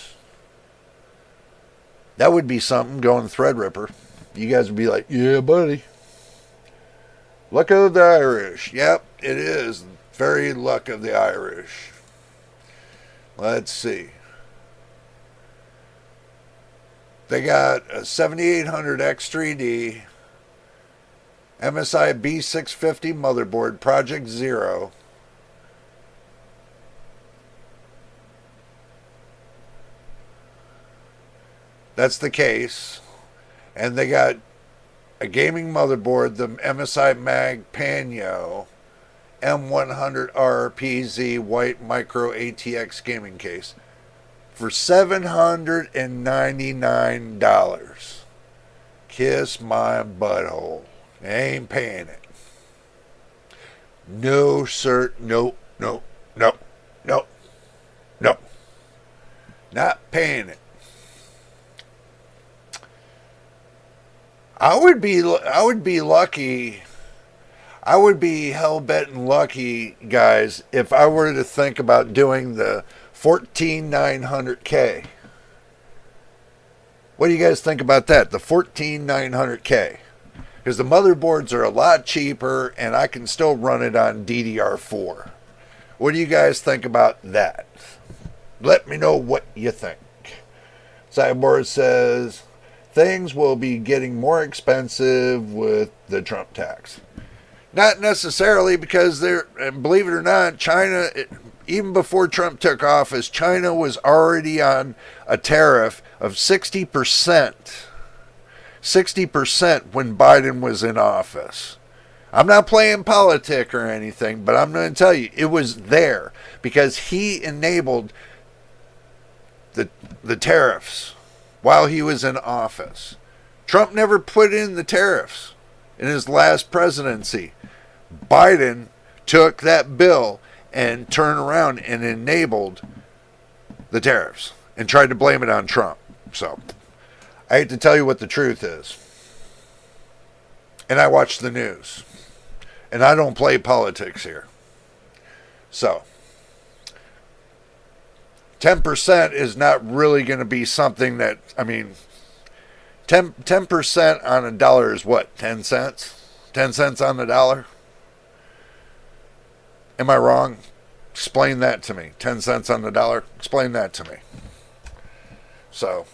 That would be something, going Threadripper. You guys would be like, yeah, buddy. Luck of the Irish. Yep, it is. Very luck of the Irish. Let's see. They got a 7800 X3D, MSI B650 motherboard, Project Zero. That's the case. And they got a gaming motherboard, the MSI Mag Panyo M100 RPZ white micro ATX gaming case for $799. Kiss my butthole. I ain't paying it. No, sir. No. Not paying it. I would be lucky. I would be hell-bent and lucky, guys, if I were to think about doing the 14900K. What do you guys think about that? The 14900K. Because the motherboards are a lot cheaper and I can still run it on DDR4. What do you guys think about that? Let me know what you think. Sideboard says, things will be getting more expensive with the Trump tax. Not necessarily, because believe it or not, China, even before Trump took office, China was already on a tariff of 60%. 60% when Biden was in office. I'm not playing politic or anything, but I'm going to tell you, it was there because he enabled the tariffs while he was in office. Trump never put in the tariffs in his last presidency. Biden took that bill and turned around and enabled the tariffs and tried to blame it on Trump. So, I hate to tell you what the truth is. And I watch the news. And I don't play politics here. So, 10% is not really going to be something that, 10% on a dollar is what? 10 cents? 10 cents on the dollar? Am I wrong? Explain that to me. 10 cents on the dollar? Explain that to me. So,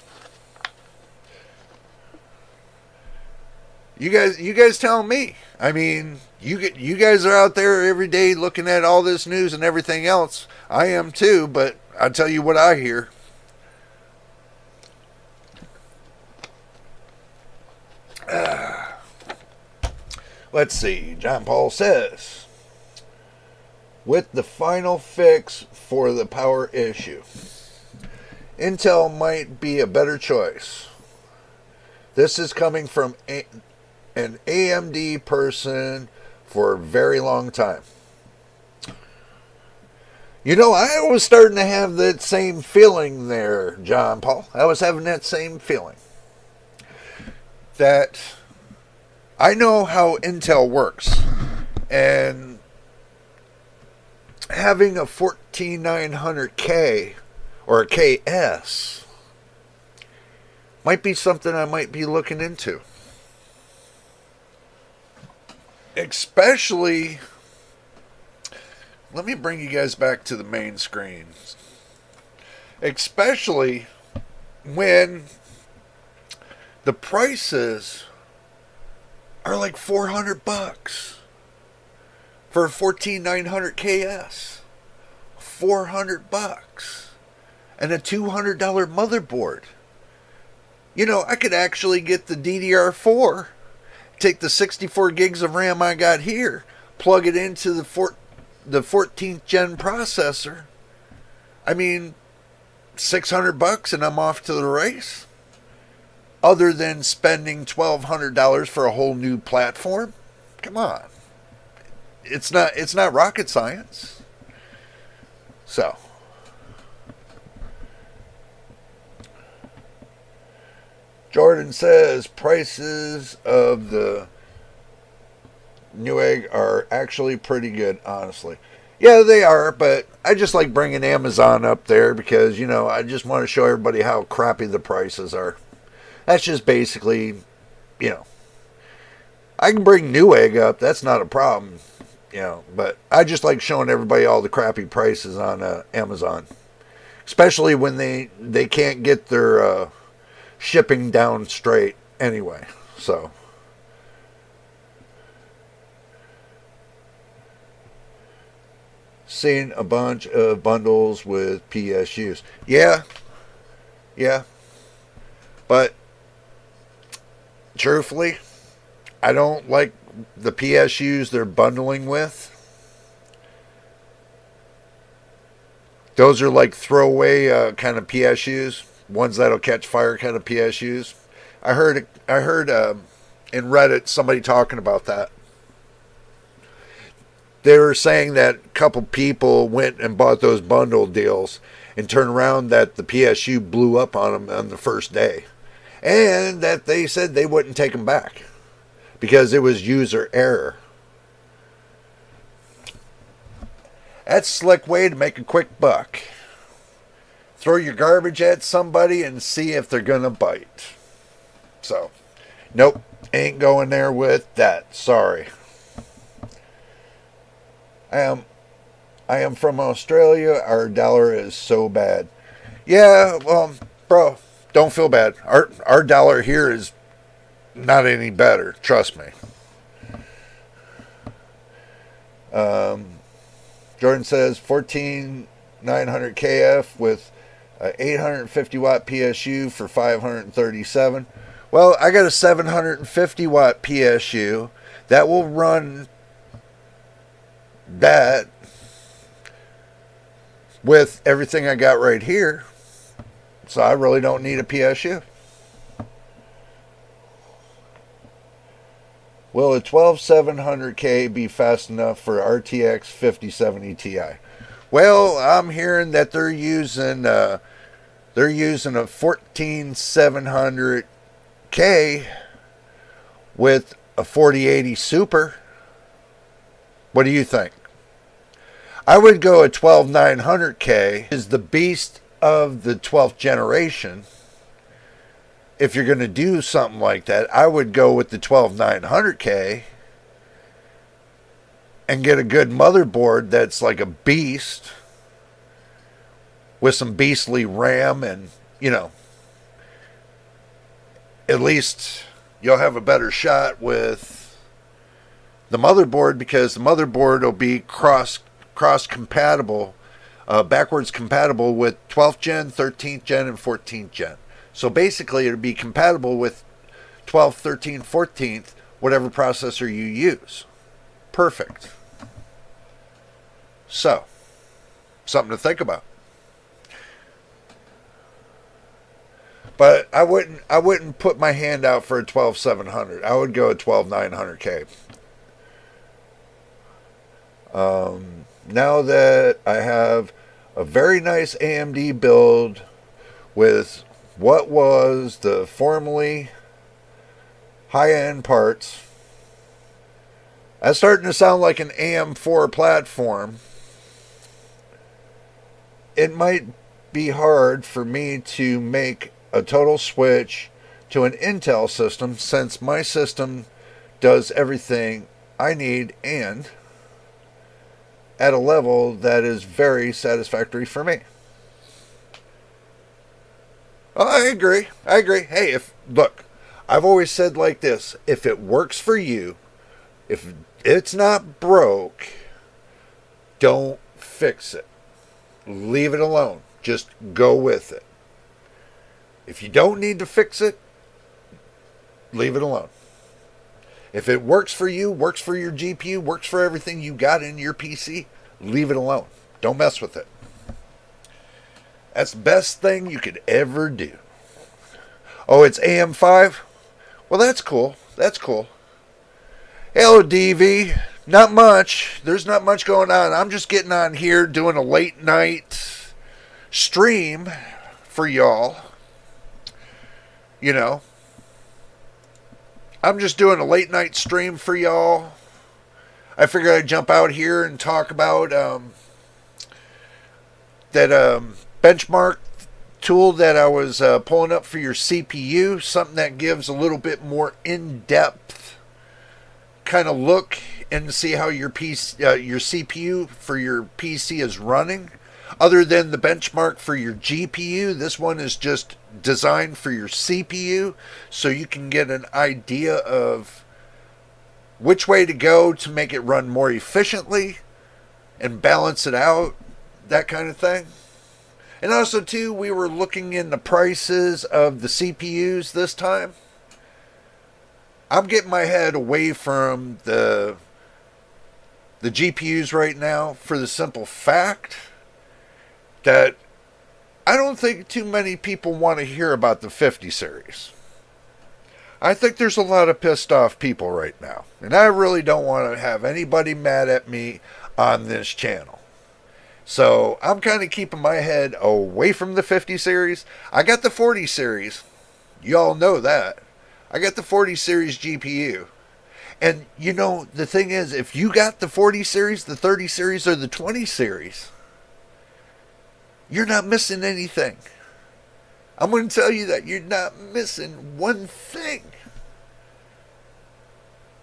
you guys tell me. You guys are out there every day looking at all this news and everything else. I am too, but I'll tell you what I hear. Let's see. John Paul says, with the final fix for the power issue, Intel might be a better choice. This is coming from an AMD person for a very long time. You know, I was starting to have that same feeling there, John Paul. I was having that same feeling. That I know how Intel works. And having a 14900K or a KS might be something I might be looking into. Especially, let me bring you guys back to the main screen. Especially when the prices are like $400 for a 14900 KS. $400 and a $200 motherboard. You know, I could actually get the DDR4, take the 64 gigs of RAM I got here, plug it into the 14th gen processor. I mean, $600 and I'm off to the race. Other than spending $1,200 for a whole new platform, come on, it's not rocket science. So, Jordan says prices of the Newegg are actually pretty good, honestly. Yeah, they are, but I just like bringing Amazon up there because, you know, I just want to show everybody how crappy the prices are. That's just basically, you know, I can bring Newegg up. That's not a problem, you know, but I just like showing everybody all the crappy prices on Amazon, especially when they can't get their shipping down straight anyway. So, seeing a bunch of bundles with PSUs. Yeah, but truthfully, I don't like the PSUs they're bundling with. Those are like throwaway kind of PSUs, ones that'll catch fire kind of PSUs. I heard in Reddit somebody talking about that. They were saying that a couple people went and bought those bundle deals and turned around that the PSU blew up on them on the first day. And that they said they wouldn't take them back because it was user error. That's a slick way to make a quick buck. Throw your garbage at somebody and see if they're going to bite. So, nope, ain't going there with that. Sorry. I am from Australia. Our dollar is so bad. Yeah, well, bro, don't feel bad. Our dollar here is not any better. Trust me. Jordan says 14900 KF with 850 watt PSU for 537. Well, I got a 750 watt PSU that will run that with everything I got right here. So I really don't need a PSU. Will a 12700K be fast enough for RTX 5070 Ti? Well, I'm hearing that they're using a 14700K with a 4080 Super. What do you think? I would go a 12900K is the beast of the 12th generation. If you're going to do something like that, I would go with the 12900K and get a good motherboard that's like a beast with some beastly RAM, and, you know, at least you'll have a better shot with the motherboard because the motherboard will be cross compatible, backwards compatible with 12th gen, 13th gen, and 14th gen. So basically it'll be compatible with 12th, 13th, 14th, whatever processor you use. Perfect. So, something to think about. But I wouldn't put my hand out for a 12700. I would go a 12900K. Now that I have a very nice AMD build with what was the formerly high-end parts, that's starting to sound like an AM4 platform. It might be hard for me to make a total switch to an Intel system since my system does everything I need and at a level that is very satisfactory for me. Oh, I agree. Hey, look, I've always said like this, if it works for you, if it's not broke, don't fix it. Leave it alone. Just go with it. If you don't need to fix it, leave it alone. If it works for you, works for your GPU, works for everything you got in your PC, leave it alone. Don't mess with it. That's the best thing you could ever do. Oh, it's AM5? Well, that's cool. That's cool. Hello, DV. Not much. There's not much going on. I'm just getting on here doing a late night stream for y'all. You know, I'm just doing a late night stream for y'all. I figured I'd jump out here and talk about that benchmark tool that I was pulling up for your CPU. Something that gives a little bit more in-depth kind of look and see how your CPU for your PC is running. Other than the benchmark for your GPU, this one is just designed for your CPU, so you can get an idea of which way to go to make it run more efficiently and balance it out, that kind of thing. And also, too, we were looking in the prices of the CPUs this time. I'm getting my head away from the GPUs right now for the simple fact that I don't think too many people want to hear about the 50 series. I think there's a lot of pissed off people right now. And I really don't want to have anybody mad at me on this channel. So I'm kind of keeping my head away from the 50 series. I got the 40 series. You all know that. I got the 40 series GPU. And you know, the thing is, if you got the 40 series, the 30 series, or the 20 series, you're not missing anything. I'm going to tell you that you're not missing one thing.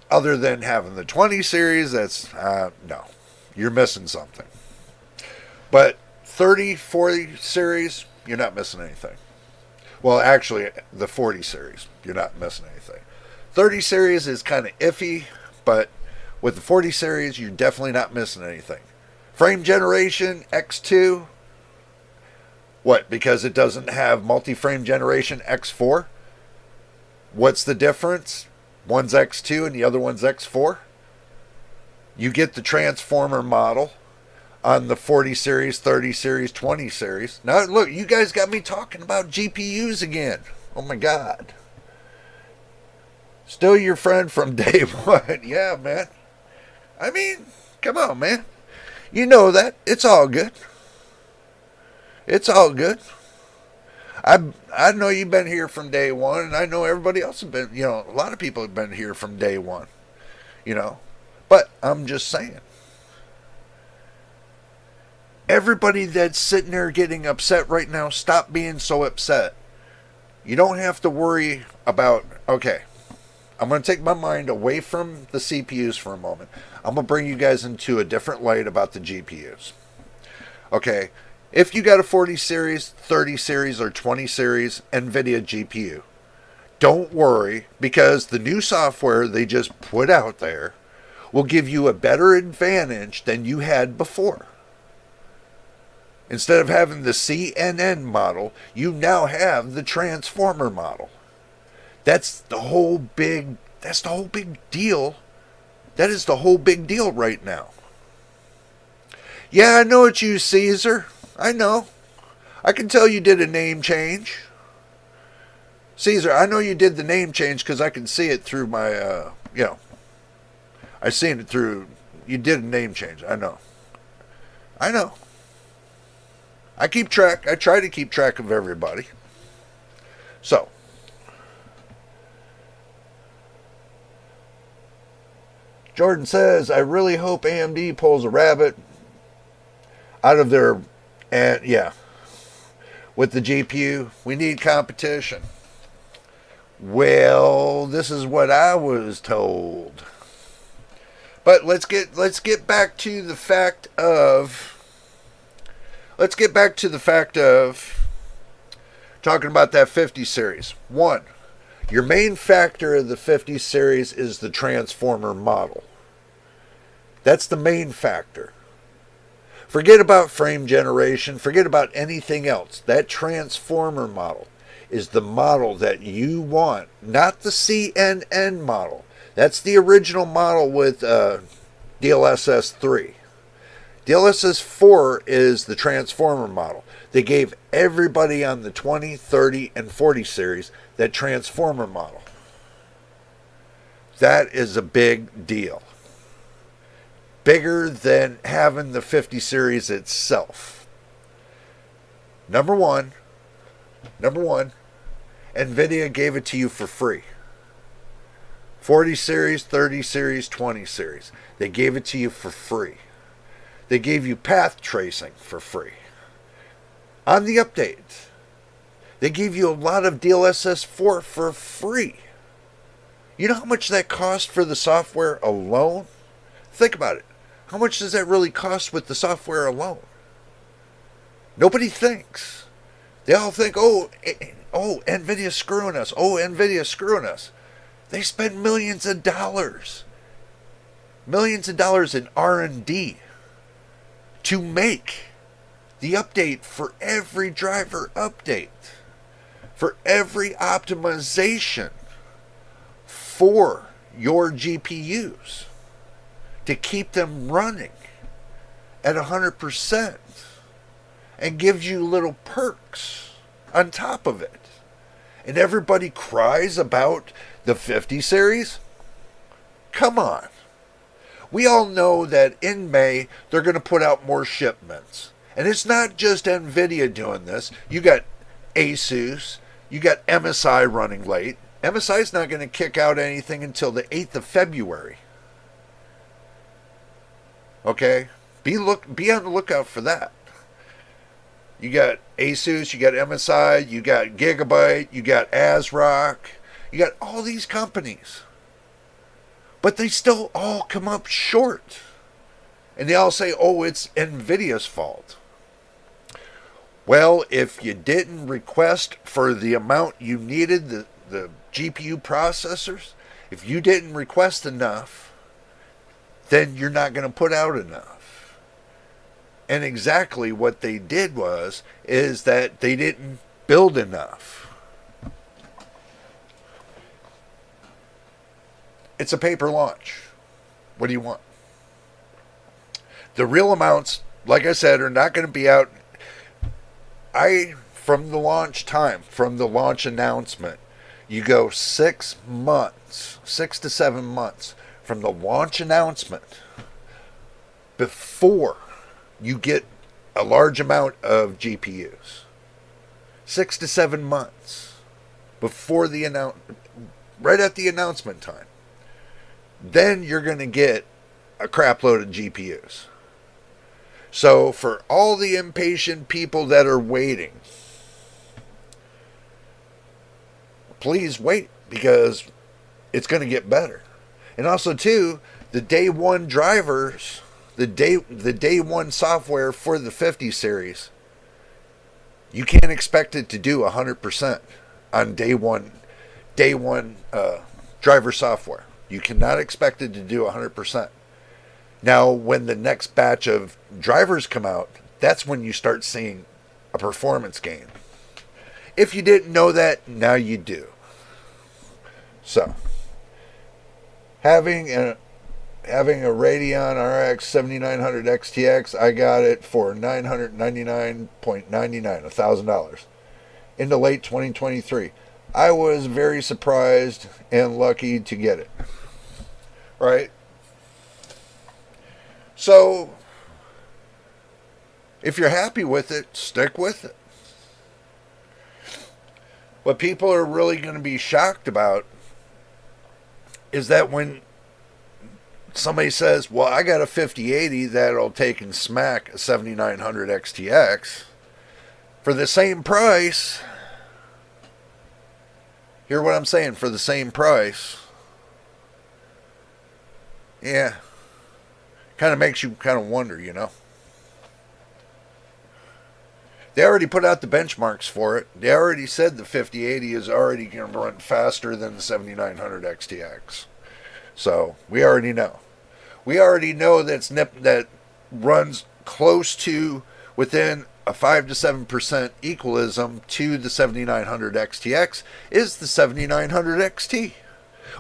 Other than having the 20 series, that's, no. You're missing something. But 30, 40 series, you're not missing anything. Well, actually, the 40 series, you're not missing anything. 30 series is kind of iffy, but with the 40 series, you're definitely not missing anything. Frame generation, X2. What, because it doesn't have multi-frame generation X4? What's the difference? One's X2 and the other one's X4. You get the transformer model on the 40 series, 30 series, 20 series. Now, look, you guys got me talking about GPUs again. Oh, my God. Still your friend from day one. Yeah, man. I mean, come on, man. You know that. It's all good. It's all good. I know you've been here from day one, and I know everybody else has been, a lot of people have been here from day one, But I'm just saying. Everybody that's sitting there getting upset right now, stop being so upset. You don't have to worry about, okay, I'm going to take my mind away from the CPUs for a moment. I'm going to bring you guys into a different light about the GPUs. Okay. If you got a 40 series, 30 series, or 20 series NVIDIA GPU, don't worry, because the new software they just put out there will give you a better advantage than you had before. Instead of having the CNN model, you now have the transformer model. That's the whole big deal. That is the whole big deal right now. Yeah, I know it's you, Caesar. I know. I can tell you did a name change. Caesar, I know you did the name change because I can see it through my, I seen it through, you did a name change. I know. I keep track. I try to keep track of everybody. So. Jordan says, I really hope AMD pulls a rabbit out of their... And yeah, with the GPU, we need competition. Well, this is what I was told. But let's get back to the fact of talking about that 50 series. One, your main factor of the 50 series is the transformer model. That's the main factor. Forget about frame generation. Forget about anything else. That transformer model is the model that you want, not the CNN model. That's the original model with DLSS 3. DLSS 4 is the transformer model. They gave everybody on the 20, 30, and 40 series that transformer model. That is a big deal. Bigger than having the 50 series itself. Number one, NVIDIA gave it to you for free. 40 series, 30 series, 20 series. They gave it to you for free. They gave you path tracing for free. On the update, they gave you a lot of DLSS 4 for free. You know how much that cost for the software alone? Think about it. How much does that really cost with the software alone? Nobody thinks. They all think, oh, NVIDIA's screwing us. Oh, NVIDIA's screwing us. They spend millions of dollars in R&D to make the update for every driver update, for every optimization for your GPUs, to keep them running at 100% and gives you little perks on top of it. And everybody cries about the 50 series? Come on. We all know that in May they're going to put out more shipments. And it's not just NVIDIA doing this. You got Asus, you got MSI running late. MSI's not going to kick out anything until the 8th of February. Okay? Be on the lookout for that. You got Asus, you got MSI, you got Gigabyte, you got ASRock, you got all these companies. But they still all come up short. And they all say, oh, it's NVIDIA's fault. Well, if you didn't request for the amount you needed, the GPU processors, if you didn't request enough, then you're not going to put out enough. And exactly what they did is that they didn't build enough. It's a paper launch. What do you want? The real amounts, like I said, are not going to be out. From the launch time, from the launch announcement, you go 6 months, 6 to 7 months from the launch announcement before you get a large amount of GPUs. 6 to 7 months before the right at the announcement time. Then you're going to get a crap load of GPUs. So for all the impatient people that are waiting, please wait, because it's going to get better. And also too, the day one drivers, the day one software for the 50 series, you can't expect it to do 100% on day one driver software. You cannot expect it to do 100%. Now, when the next batch of drivers come out, that's when you start seeing a performance gain. If you didn't know that, now you do. So, having a Radeon RX 7900 XTX, I got it for $999.99, $1,000, into late 2023. I was very surprised and lucky to get it. Right? So, if you're happy with it, stick with it. What people are really going to be shocked about is that when somebody says, well, I got a 5080 that'll take and smack a 7900 XTX for the same price. Hear what I'm saying? For the same price. Yeah. Kind of makes you kind of wonder, you know. They already put out the benchmarks for it. They already said the 5080 is already going to run faster than the 7900 XTX. So, we already know. We already know that runs close to within a 5 to 7% equalism to the 7900 XTX is the 7900 XT,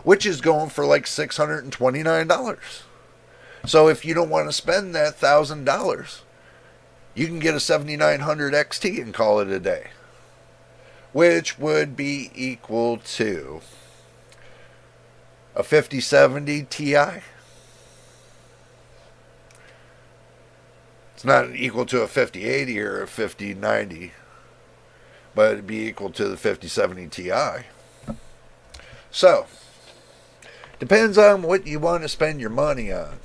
which is going for like $629. So if you don't want to spend that $1,000, you can get a 7900 XT and call it a day, which would be equal to a 5070 Ti. It's not equal to a 5080 or a 5090, but it'd be equal to the 5070 Ti. So, depends on what you want to spend your money on.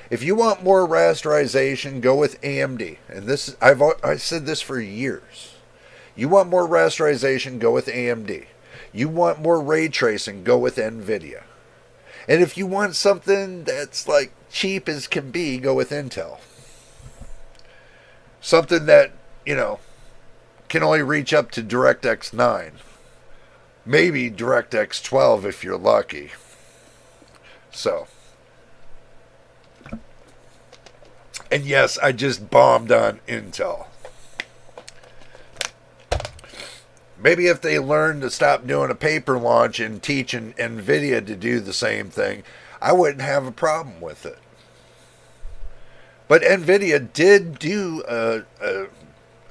If you want more rasterization, go with AMD. And this, I've said this for years. You want more rasterization, go with AMD. You want more ray tracing, go with NVIDIA. And if you want something that's like cheap as can be, go with Intel. Something that, you know, can only reach up to DirectX 9. Maybe DirectX 12 if you're lucky. So. And yes, I just bombed on Intel. Maybe if they learn to stop doing a paper launch and teaching NVIDIA to do the same thing, I wouldn't have a problem with it. But NVIDIA did do a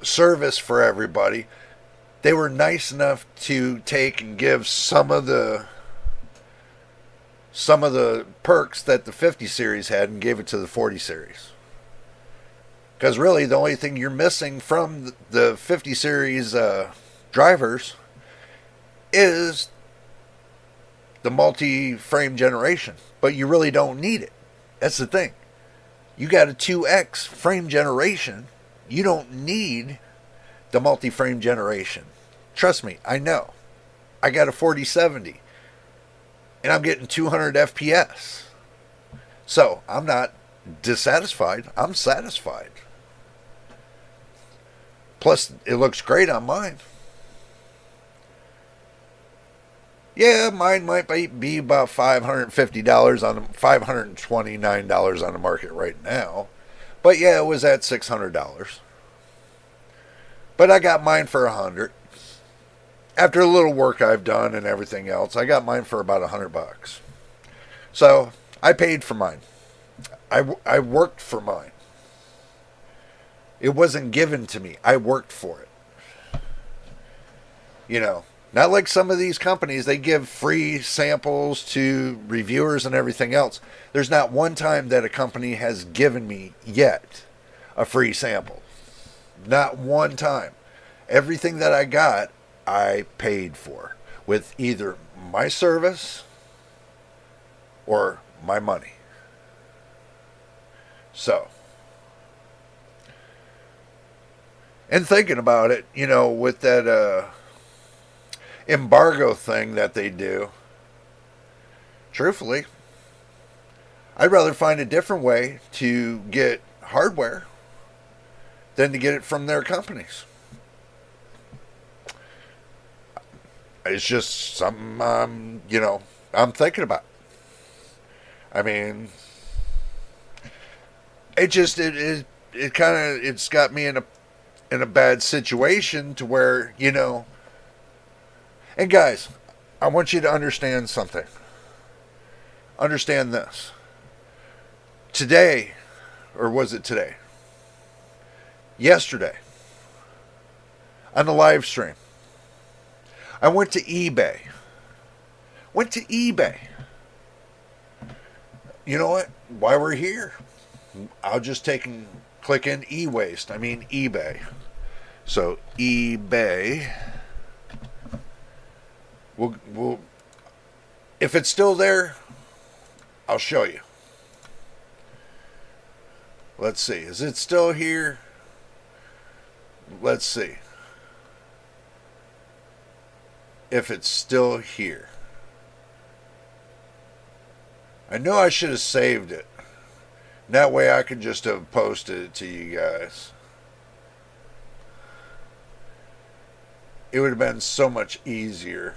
service for everybody. They were nice enough to take and give some of the perks that the 50 series had and gave it to the 40 series. Because really the only thing you're missing from the 50 series drivers is the multi-frame generation. But you really don't need it. That's the thing. You got a 2x frame generation. You don't need the multi-frame generation. Trust me, I know. I got a 4070 and I'm getting 200 FPS. So I'm not dissatisfied. I'm satisfied. Plus, it looks great on mine. Yeah, mine might be about $550 on $529 on the market right now. But yeah, it was at $600. But I got mine for $100. After a little work I've done and everything else, I got mine for about $100. So I paid for mine. I worked for mine. It wasn't given to me. I worked for it. You know, not like some of these companies, they give free samples to reviewers and everything else. There's not one time that a company has given me yet a free sample. Not one time. Everything that I got, I paid for with either my service or my money. So, and thinking about it, you know, with that embargo thing that they do, truthfully, I'd rather find a different way to get hardware than to get it from their companies. It's just something, you know, I'm thinking about. I mean, it's got me in a bad situation to where, you know. And guys, I want you to understand something. Understand this. Today, or was it today? Yesterday, on the live stream, I went to eBay. You know what? While we're here, I'll just click in eWaste. I mean eBay. So eBay. We'll if it's still there, I'll show you. Let's see. Is it still here? Let's see. If it's still here. I know I should have saved it. That way I could just have posted it to you guys. It would have been so much easier.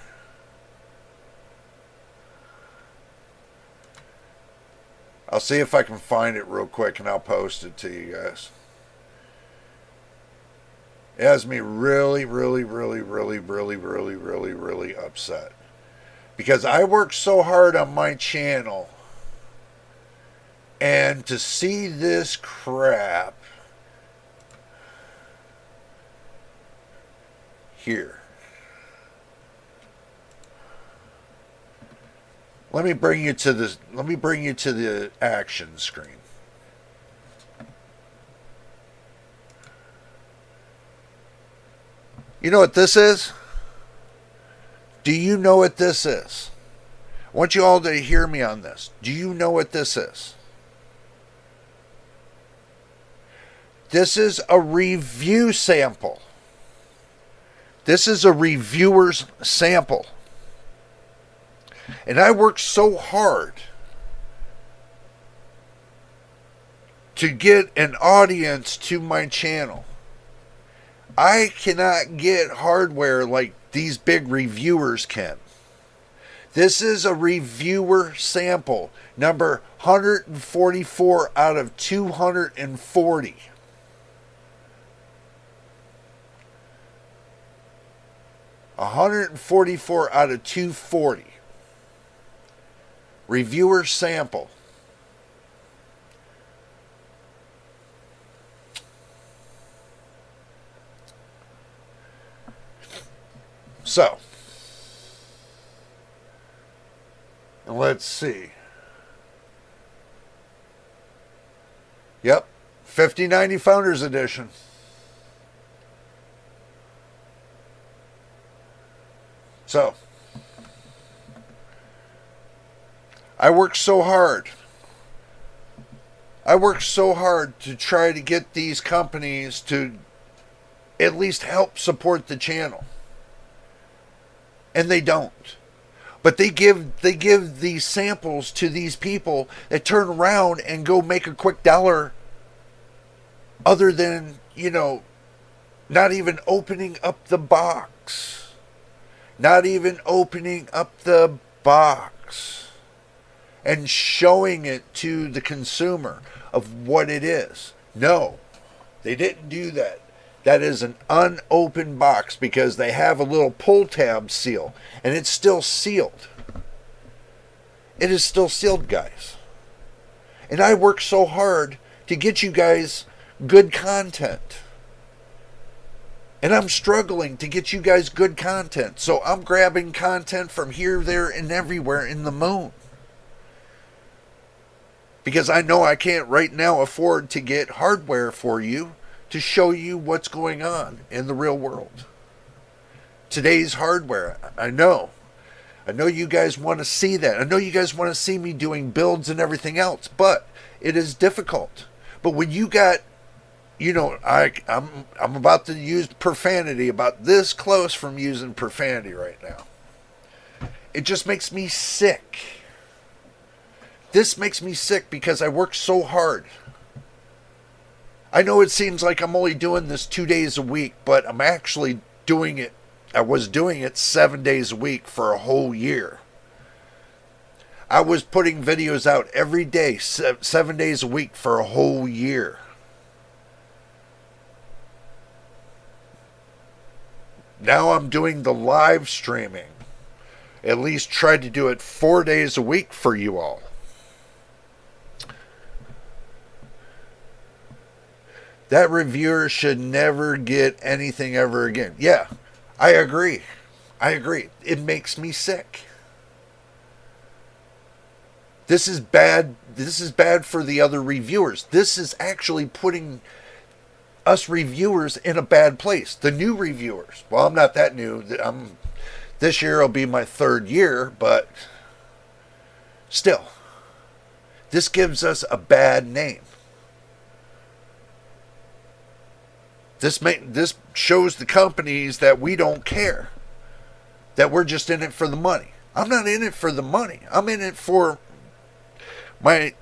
I'll see if I can find it real quick and I'll post it to you guys. It has me really, really, really, really, really, really, really, really upset. Because I work so hard on my channel, and to see this crap here. Let me bring you to the action screen. You know what this is? Do you know what this is? I want you all to hear me on this. Do you know what this is? This is a review sample. This is a reviewer's sample. And I worked so hard to get an audience to my channel. I cannot get hardware like these big reviewers can. This is a reviewer sample, number 144 out of 240. $144 out of 240. Reviewer sample. So, let's see. Yep, 5090 Founders Edition. So, I worked so hard. I worked so hard to try to get these companies to at least help support the channel. And they don't. But they give these samples to these people that turn around and go make a quick dollar, other than, not even opening up the box. Not even opening up the box and showing it to the consumer of what it is. No, they didn't do that. That is an unopened box because they have a little pull tab seal and it's still sealed. It is still sealed, guys. And I work so hard to get you guys good content. And I'm struggling to get you guys good content. So I'm grabbing content from here, there, and everywhere in the moon. Because I know I can't right now afford to get hardware for you to show you what's going on in the real world. Today's hardware, I know you guys want to see that. I know you guys want to see me doing builds and everything else, but it is difficult. But when you got, I'm about to use profanity, about this close from using profanity right now. It just makes me sick. This makes me sick because I work so hard. I know it seems like I'm only doing this 2 days a week, but I'm actually doing it. I was doing it 7 days a week for a whole year. I was putting videos out every day, 7 days a week for a whole year. Now I'm doing the live streaming. At least tried to do it 4 days a week for you all. That reviewer should never get anything ever again. Yeah, I agree. It makes me sick. This is bad. This is bad for the other reviewers. This is actually putting us reviewers in a bad place. The new reviewers. Well, I'm not that new. This year will be my 3rd year, but still, this gives us a bad name. This shows the companies that we don't care, that we're just in it for the money. I'm not in it for the money. I'm in it for my,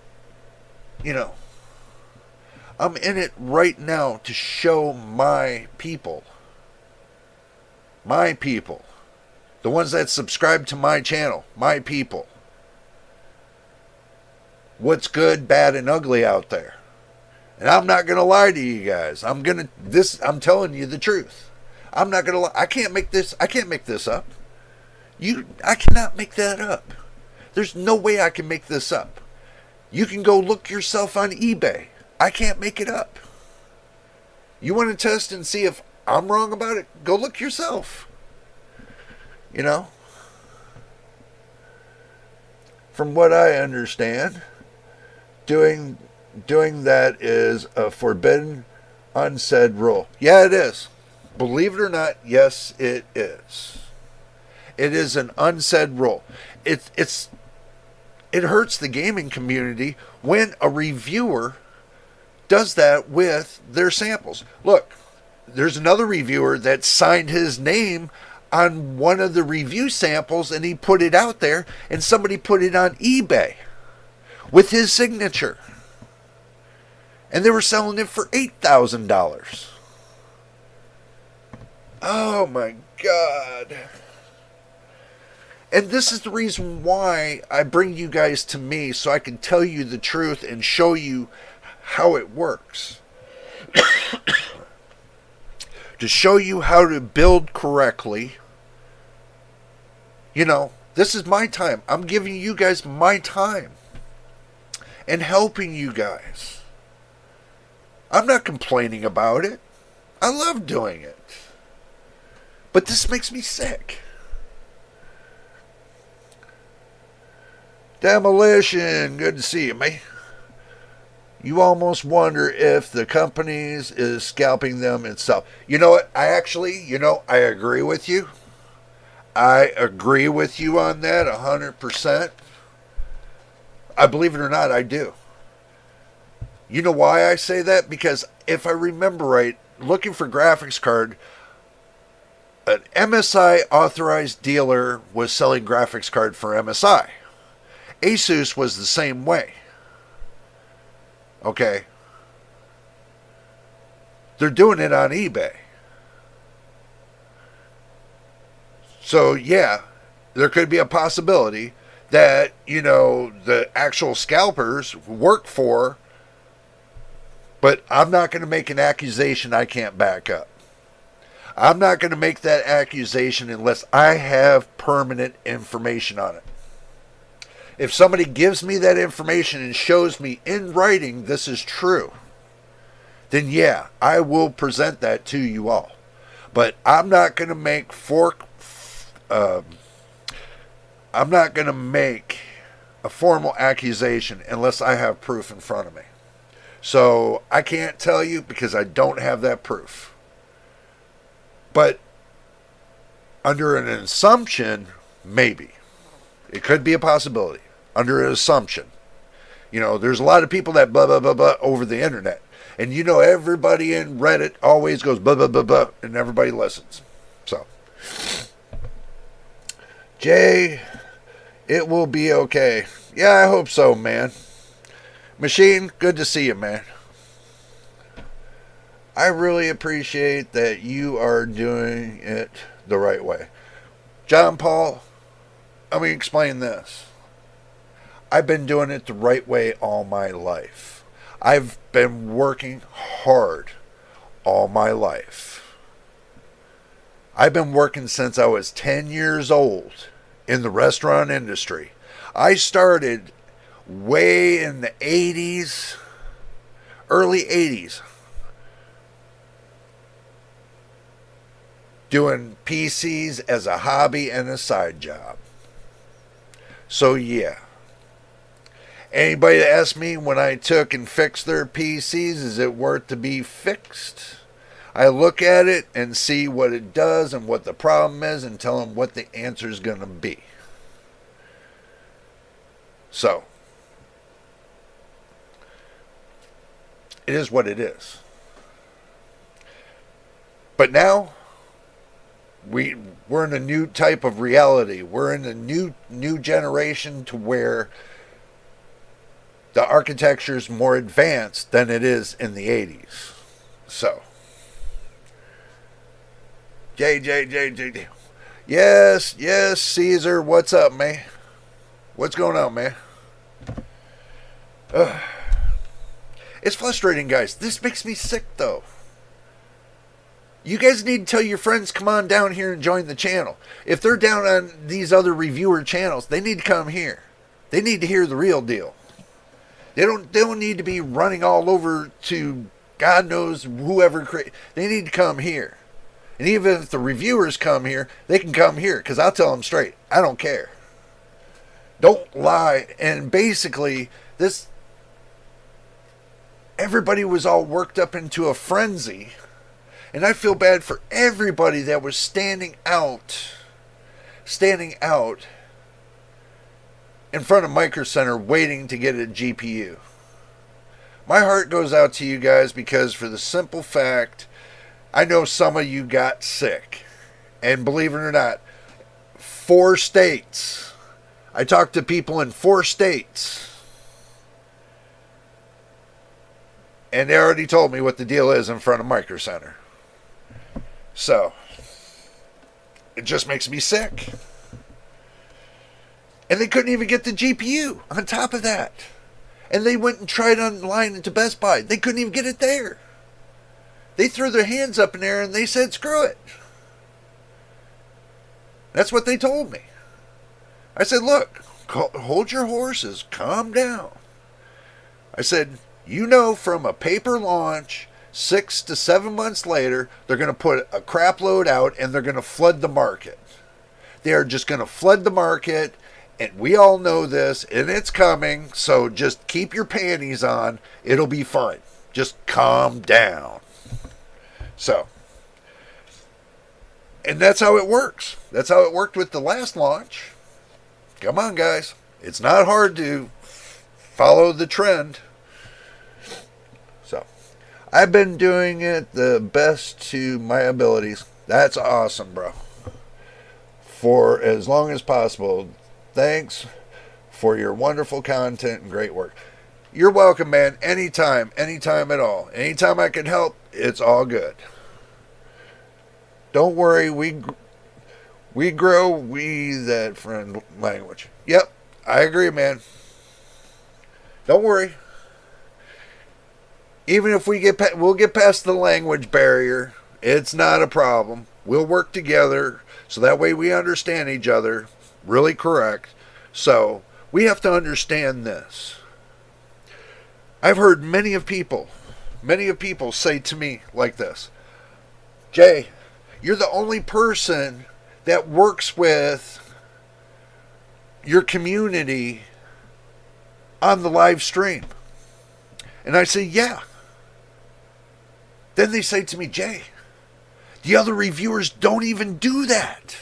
I'm in it right now to show my people, the ones that subscribe to my channel, my people, what's good, bad, and ugly out there. And I'm not going to lie to you guys. I'm telling you the truth. I'm not going to lie. I can't make this up. I cannot make that up. There's no way I can make this up. You can go look yourself on eBay. I can't make it up. You want to test and see if I'm wrong about it? Go look yourself. You know? From what I understand, doing that is a forbidden, unsaid rule. Yeah, it is. Believe it or not, yes, it is. It is an unsaid rule. It hurts the gaming community when a reviewer does that with their samples. Look, there's another reviewer that signed his name on one of the review samples and he put it out there, and somebody put it on eBay with his signature. And they were selling it for $8,000. Oh my God. And this is the reason why I bring you guys to me, so I can tell you the truth and show you how it works. To show you how to build correctly. You know, this is my time. I'm giving you guys my time and helping you guys. I'm not complaining about it. I love doing it. But this makes me sick. Demolition, good to see you, mate. You almost wonder if the companies is scalping them itself. You know what? I agree with you. I agree with you on that 100%. I believe it or not, I do. You know why I say that? Because if I remember right, looking for graphics card, an MSI authorized dealer was selling graphics card for MSI. Asus was the same way. Okay. They're doing it on eBay. So, yeah, there could be a possibility that, you know, the actual scalpers work for, but I'm not going to make an accusation I can't back up. I'm not going to make that accusation unless I have permanent information on it. If somebody gives me that information and shows me in writing this is true, then yeah, I will present that to you all. But I'm not going to make I'm not going to make a formal accusation unless I have proof in front of me. So I can't tell you because I don't have that proof. But under an assumption, maybe. It could be a possibility. Under an assumption. You know, there's a lot of people that blah, blah, blah, blah over the internet. And you know, everybody in Reddit always goes blah, blah, blah, blah, and everybody listens. So, Jay, it will be okay. Yeah, I hope so, man. Machine, good to see you, man. I really appreciate that you are doing it the right way. John Paul, let me explain this. I've been doing it the right way all my life. I've been working hard all my life. I've been working since I was 10 years old in the restaurant industry. I started way in the 80s, early 80s, doing PCs as a hobby and a side job. So yeah. Anybody that asked me when I took and fixed their PCs, is it worth to be fixed? I look at it and see what it does and what the problem is and tell them what the answer is going to be. So, it is what it is. But now, we're in a new type of reality. We're in a new generation to where the architecture is more advanced than it is in the 80s. So, J. Yes, Caesar, what's up, man? What's going on, man? It's frustrating, guys. This makes me sick, though. You guys need to tell your friends, come on down here and join the channel. If they're down on these other reviewer channels, they need to come here. They need to hear the real deal. They don't need to be running all over to God knows whoever create. They need to come here. And even if the reviewers come here, they can come here, because I'll tell them straight, I don't care. Don't lie. And basically, everybody was all worked up into a frenzy. And I feel bad for everybody that was standing out in front of Micro Center waiting to get a GPU. My heart goes out to you guys, because for the simple fact, I know some of you got sick. And believe it or not, 4 states. I talked to people in 4 states. And they already told me what the deal is in front of Micro Center. So, it just makes me sick. And they couldn't even get the GPU on top of that. And they went and tried online into Best Buy. They couldn't even get it there. They threw their hands up in there and they said, screw it. That's what they told me. I said, look, hold your horses, calm down. I said, you know, from a paper launch, 6 to 7 months later, they're going to put a crap load out and they're going to flood the market. They are just going to flood the market, and we all know this, and it's coming, so just keep your panties on. It'll be fine. Just calm down. So, and that's how it works. That's how it worked with the last launch. Come on, guys. It's not hard to follow the trend. So, I've been doing it the best to my abilities. That's awesome, bro. For as long as possible. Thanks for your wonderful content and great work. You're welcome, man. Anytime at all. Anytime I can help, it's all good. Don't worry, we grow, we that friend language. Yep, I agree, man. Don't worry. Even if we'll get past the language barrier. It's not a problem. We'll work together so that way we understand each other. Really correct. So we have to understand this. I've heard many of people say to me like this, Jay, you're the only person that works with your community on the live stream. And I say, yeah. Then they say to me, Jay, the other reviewers don't even do that.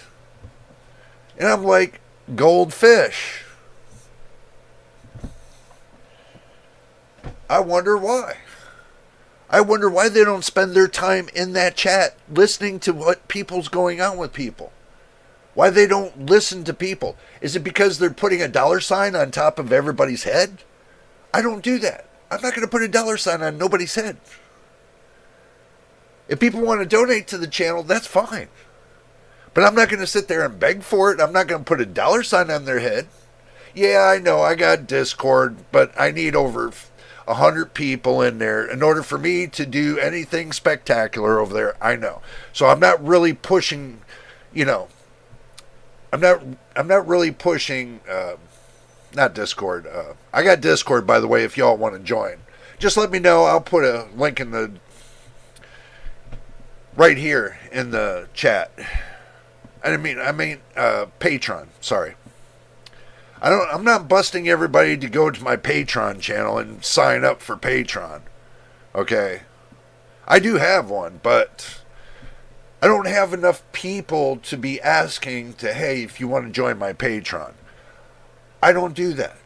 And I'm like, goldfish. I wonder why. I wonder why they don't spend their time in that chat listening to what people's going on with people. Why they don't listen to people. Is it because they're putting a $sign on top of everybody's head? I don't do that. I'm not going to put a $sign on nobody's head. If people want to donate to the channel, that's fine. But I'm not going to sit there and beg for it. I'm not going to put a $sign on their head. Yeah, I know, I got Discord, but I need over 100 people in there in order for me to do anything spectacular over there. I know. So I'm not really pushing, I'm not really pushing, not Discord. I got Discord, by the way, if y'all want to join. Just let me know. I'll put a link in the, right here in the chat. I mean, Patreon. Sorry. I'm not busting everybody to go to my Patreon channel and sign up for Patreon. Okay. I do have one, but I don't have enough people to be asking to, hey, if you want to join my Patreon. I don't do that.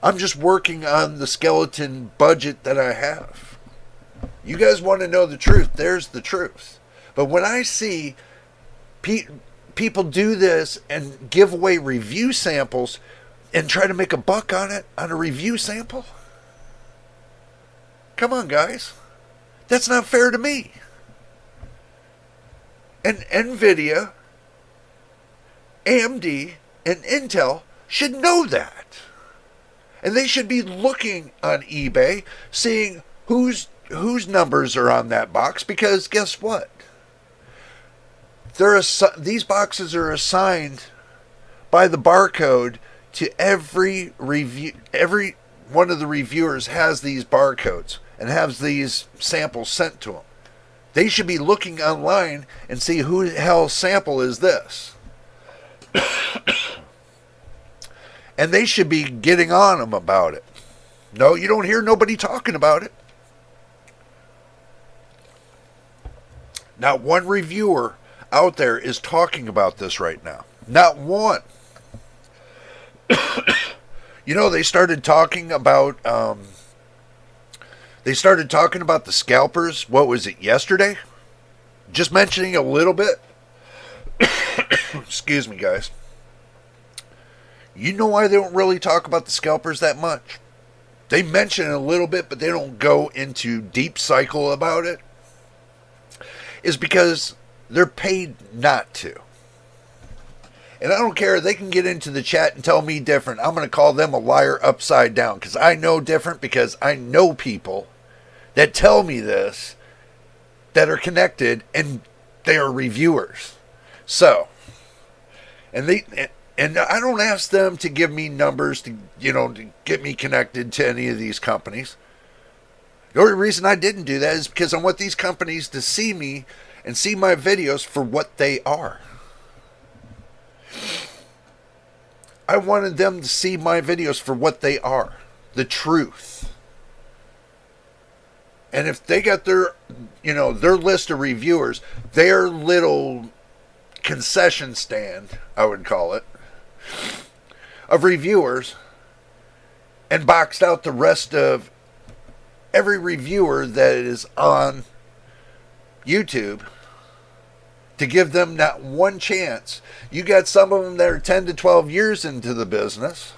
I'm just working on the skeleton budget that I have. You guys want to know the truth? There's the truth. But when I see people do this and give away review samples and try to make a buck on it, on a review sample, come on, guys. That's not fair to me. And NVIDIA, AMD, and Intel should know that. And they should be looking on eBay, seeing whose numbers are on that box, because guess what? These boxes are assigned by the barcode to every review. Every one of the reviewers has these barcodes and has these samples sent to them. They should be looking online and see who the hell's sample is this. And they should be getting on them about it. No, you don't hear nobody talking about it. Not one reviewer out there is talking about this right now. Not one. You know, they started talking about the scalpers. What was it, yesterday? Just mentioning a little bit. Excuse me, guys. You know why they don't really talk about the scalpers that much? They mention it a little bit, but they don't go into deep cycle about it. Is because they're paid not to. And I don't care. They can get into the chat and tell me different. I'm going to call them a liar upside down, because I know different, because I know people that tell me this that are connected, and they are reviewers. So, and I don't ask them to give me numbers to get me connected to any of these companies. The only reason I didn't do that is because I want these companies to see me and see my videos for what they are. I wanted them to see my videos for what they are. The truth. And if they got their list of reviewers, their little concession stand, I would call it, of reviewers, and boxed out the rest of every reviewer that is on YouTube, to give them not one chance. You got some of them that are 10 to 12 years into the business.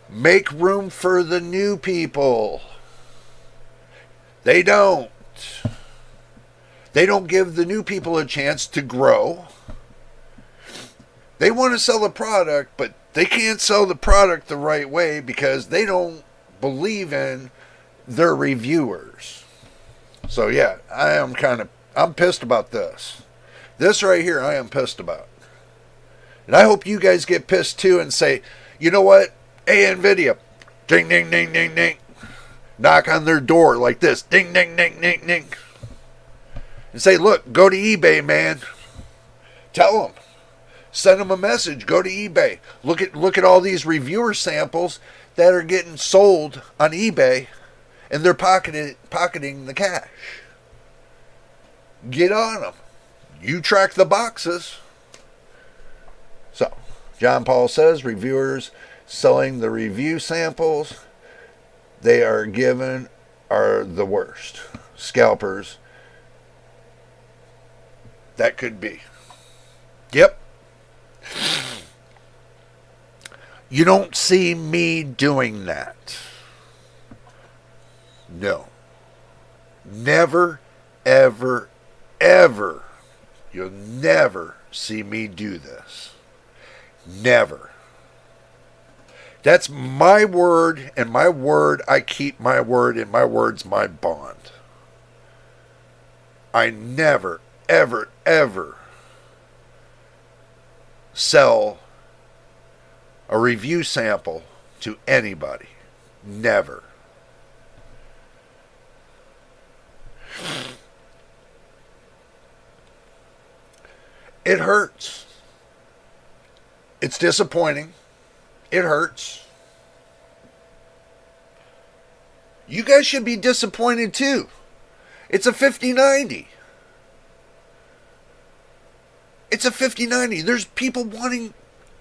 Make room for the new people. They don't. They don't give the new people a chance to grow. They want to sell a product, but they can't sell the product the right way because they don't believe in their reviewers. So yeah, I'm pissed about this. This right here, I am pissed about. And I hope you guys get pissed too and say, you know what? Hey, NVIDIA, ding, ding, ding, ding, ding. Knock on their door like this, ding, ding, ding, ding, ding. And say, look, go to eBay, man. Tell them. Send them a message. Go to eBay. Look at all these reviewer samples that are getting sold on eBay, and they're pocketing the cash. Get on them. You track the boxes. So, John Paul says, reviewers selling the review samples they are given are the worst. Scalpers. That could be. Yep. You don't see me doing that. No. Never, ever, ever. You'll never see me do this. Never. That's my word, and my word, I keep my word, and my word's my bond. I never, ever, ever sell a review sample to anybody. Never. It hurts. It's disappointing. It hurts. You guys should be disappointed too. It's a 5090. It's a 5090. There's people wanting,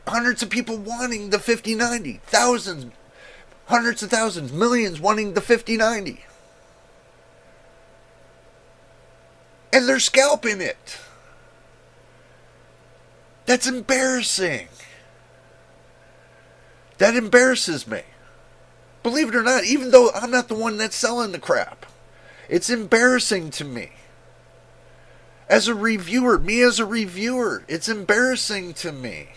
hundreds of people wanting the 5090. Thousands, hundreds of thousands, millions wanting the 5090. And they're scalping it. That's embarrassing. That embarrasses me. Believe it or not, even though I'm not the one that's selling the crap. It's embarrassing to me. As a reviewer, it's embarrassing to me.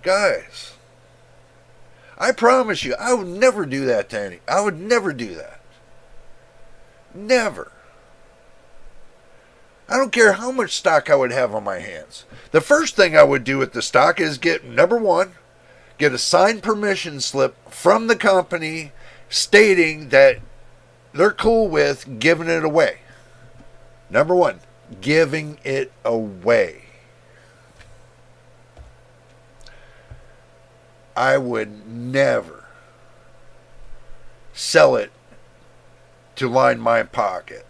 Guys, I promise you, I would never do that to any. I would never do that. Never. I don't care how much stock I would have on my hands. The first thing I would do with the stock is get, number one, get a signed permission slip from the company stating that they're cool with giving it away. Number one, giving it away. I would never sell it to line my pocket.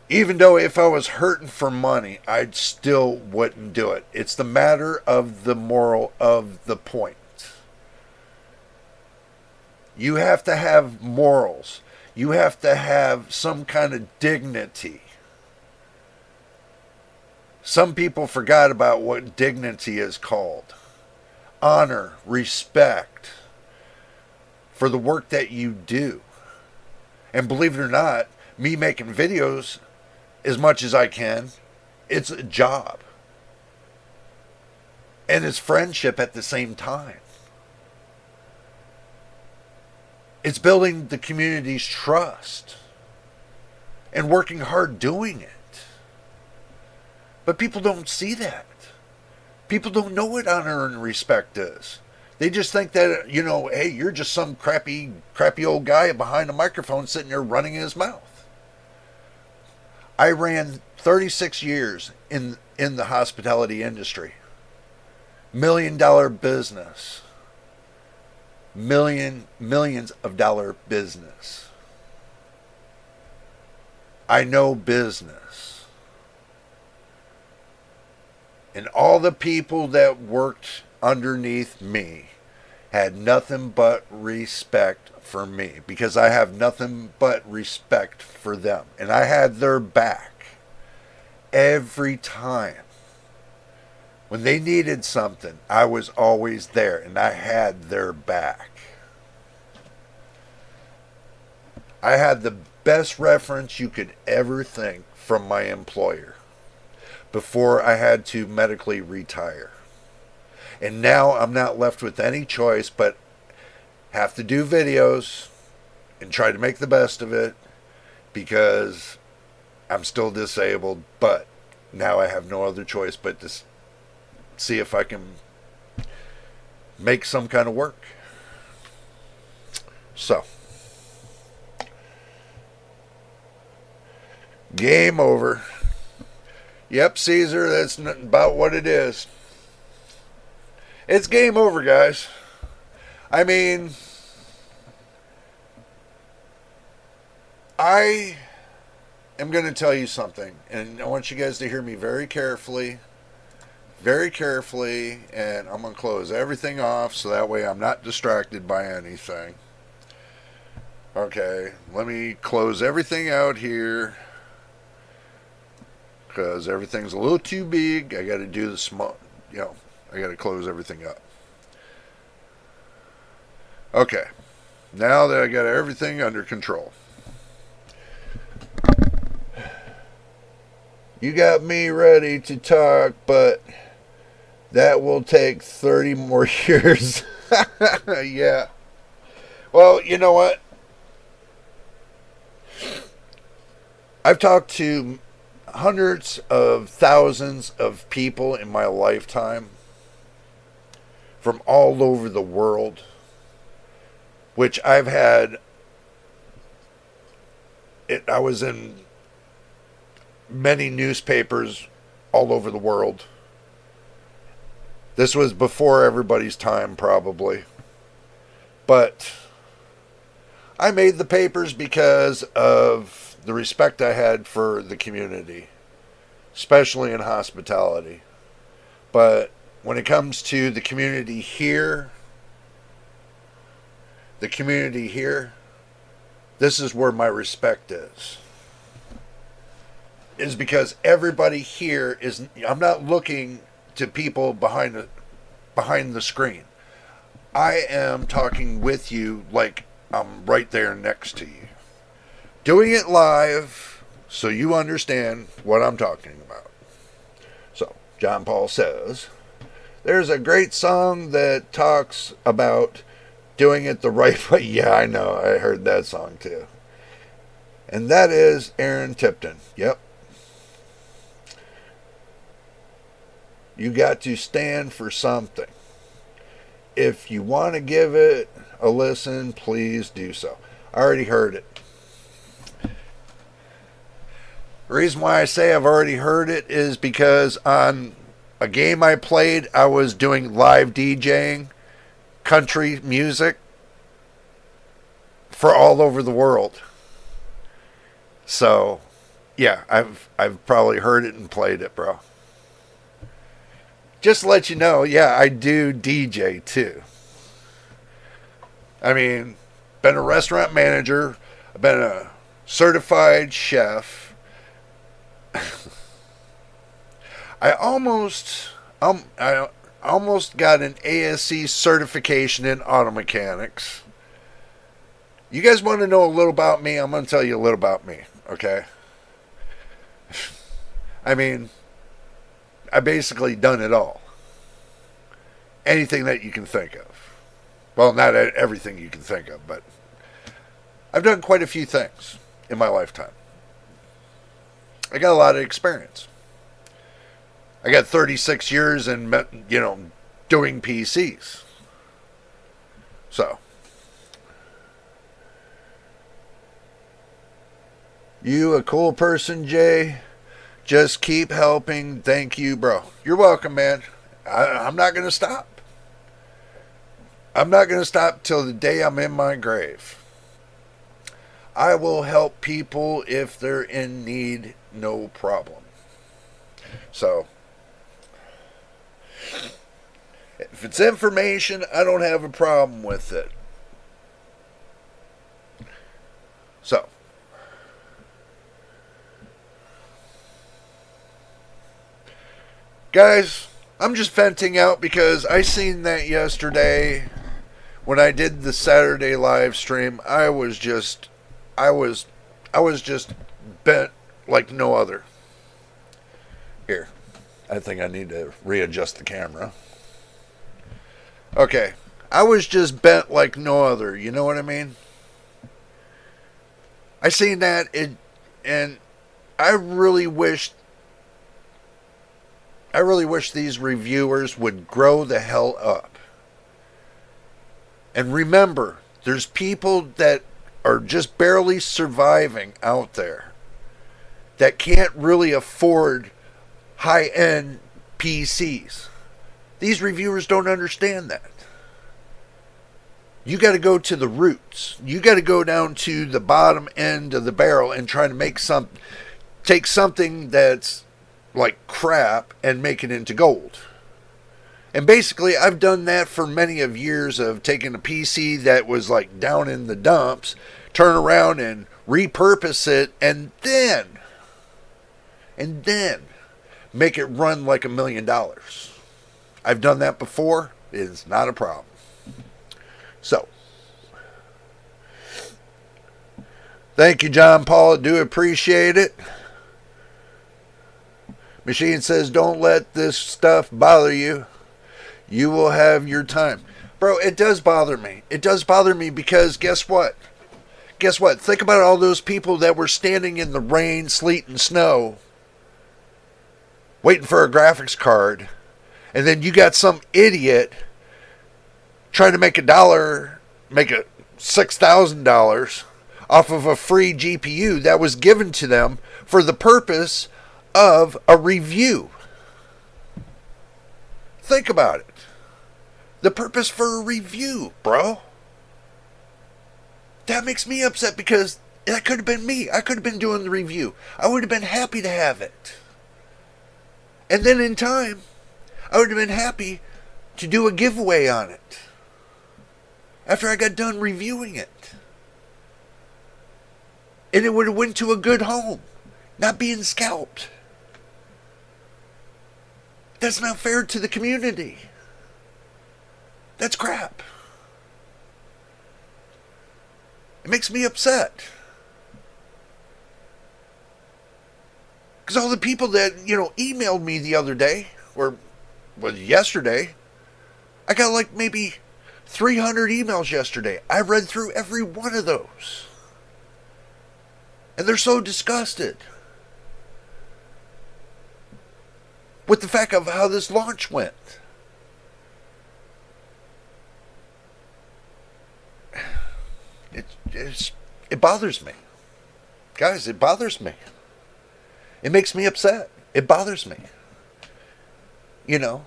Even though if I was hurting for money, I still wouldn't do it. It's the matter of the moral of the point. You have to have morals. You have to have some kind of dignity. Some people forgot about what dignity is called. Honor, respect for the work that you do. And believe it or not, me making videos as much as I can, it's a job. And it's friendship at the same time. It's building the community's trust and working hard doing it. But people don't see that. People don't know what honor and respect is. They just think that, hey, you're just some crappy old guy behind a microphone sitting there running his mouth. I ran 36 years in the hospitality industry. $1 million business. Millions of dollar business. I know business. And all the people that worked underneath me had nothing but respect for me, because I have nothing but respect for them. And I had their back every time. When they needed something, I was always there, and I had their back. I had the best reference you could ever think from my employer before I had to medically retire. And now I'm not left with any choice but have to do videos and try to make the best of it, because I'm still disabled, but now I have no other choice but to see if I can make some kind of work. So, game over. Yep, Caesar, that's about what it is. It's game over, guys. I mean, I am going to tell you something, and I want you guys to hear me very carefully, and I'm going to close everything off so that way I'm not distracted by anything. Okay, let me close everything out here, because everything's a little too big. I got to do the small, I got to close everything up. Okay, now that I got everything under control. You got me ready to talk, but that will take 30 more years. Yeah. Well, you know what? I've talked to hundreds of thousands of people in my lifetime from all over the world, which I've had. I was in many newspapers all over the world. This was before everybody's time, probably. But I made the papers because of the respect I had for the community, especially in hospitality. But when it comes to the community here, this is where my respect is. Is because everybody here is, I'm not looking to people behind the screen. I am talking with you like I'm right there next to you. Doing it live so you understand what I'm talking about. So, John Paul says, there's a great song that talks about doing it the right way. Yeah, I know. I heard that song too. And that is Aaron Tipton. Yep. You got to stand for something. If you want to give it a listen, please do so. I already heard it. The reason why I say I've already heard it is because on a game I played, I was doing live DJing country music for all over the world. So, yeah, I've probably heard it and played it, bro. Just to let you know, yeah, I do DJ too. I mean, been a restaurant manager, I've been a certified chef. I almost got an ASC certification in auto mechanics. You guys want to know a little about me? I'm going to tell you a little about me, okay? I mean, I basically done it all. Anything that you can think of. Well, not everything you can think of, but I've done quite a few things in my lifetime. I got a lot of experience. I got 36 years in, doing PCs. So, you a cool person, Jay. Just keep helping. Thank you, bro. You're welcome, man. I'm not going to stop. I'm not going to stop till the day I'm in my grave. I will help people if they're in need, no problem. So, if it's information, I don't have a problem with it. So, guys, I'm just venting out because I seen that yesterday when I did the Saturday live stream. I was just bent like no other. Here, I think I need to readjust the camera. Okay, I was just bent like no other. You know what I mean? I seen that, and I really wish these reviewers would grow the hell up. And remember, there's people that are just barely surviving out there that can't really afford high-end PCs. These reviewers don't understand that. You got to go to the roots. You got to go down to the bottom end of the barrel and try to take something that's like crap and make it into gold. And basically, I've done that for many of years of taking a PC that was like down in the dumps, turn around and repurpose it, and then make it run like $1 million. I've done that before. It is not a problem. So, thank you, John Paul. I do appreciate it. Machine says, don't let this stuff bother you. You will have your time. Bro, it does bother me. It does bother me because guess what? Guess what? Think about all those people that were standing in the rain, sleet, and snow waiting for a graphics card. And then you got some idiot trying to make $6,000 off of a free GPU that was given to them for the purpose of a review. Think about it. The purpose for a review, bro. That makes me upset because that could have been me. I could have been doing the review. I would have been happy to have it. And then in time, I would have been happy to do a giveaway on it after I got done reviewing it. And it would have went to a good home, not being scalped. That's not fair to the community. That's crap. It makes me upset. Because all the people that, emailed me the other day or was yesterday, I got like maybe 300 emails yesterday. I read through every one of those. And they're so disgusted with the fact of how this launch went. It bothers me. Guys, it bothers me. It makes me upset. It bothers me. You know,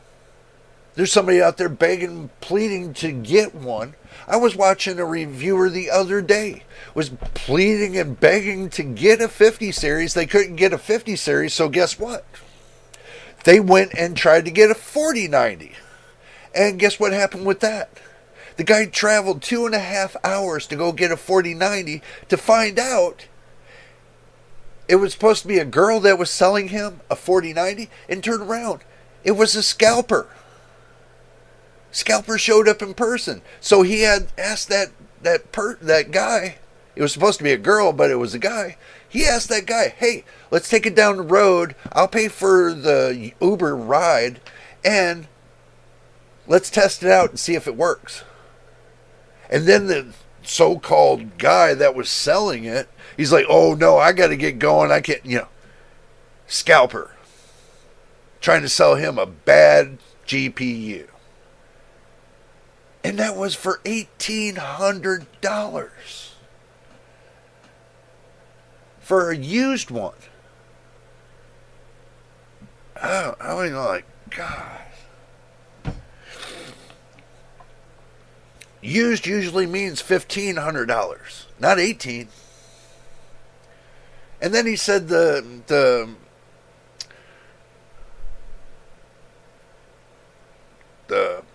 there's somebody out there begging, pleading to get one. I was watching a reviewer the other day, was pleading and begging to get a 50 series. They couldn't get a 50 series, so guess what? They went and tried to get a 4090. And guess what happened with that? The guy traveled 2.5 hours to go get a 4090 to find out it was supposed to be a girl that was selling him a 4090, and turned around. It was a scalper. Scalper showed up in person. So he had asked that guy, it was supposed to be a girl, but it was a guy. He asked that guy, hey, let's take it down the road. I'll pay for the Uber ride, and let's test it out and see if it works. And then the so-called guy that was selling it, he's like, oh no, I got to get going. I can't, scalper. Trying to sell him a bad GPU. And that was for $1,800. For a used one. I mean, like, God. Used usually means $1,500, not $1,800. And then he said the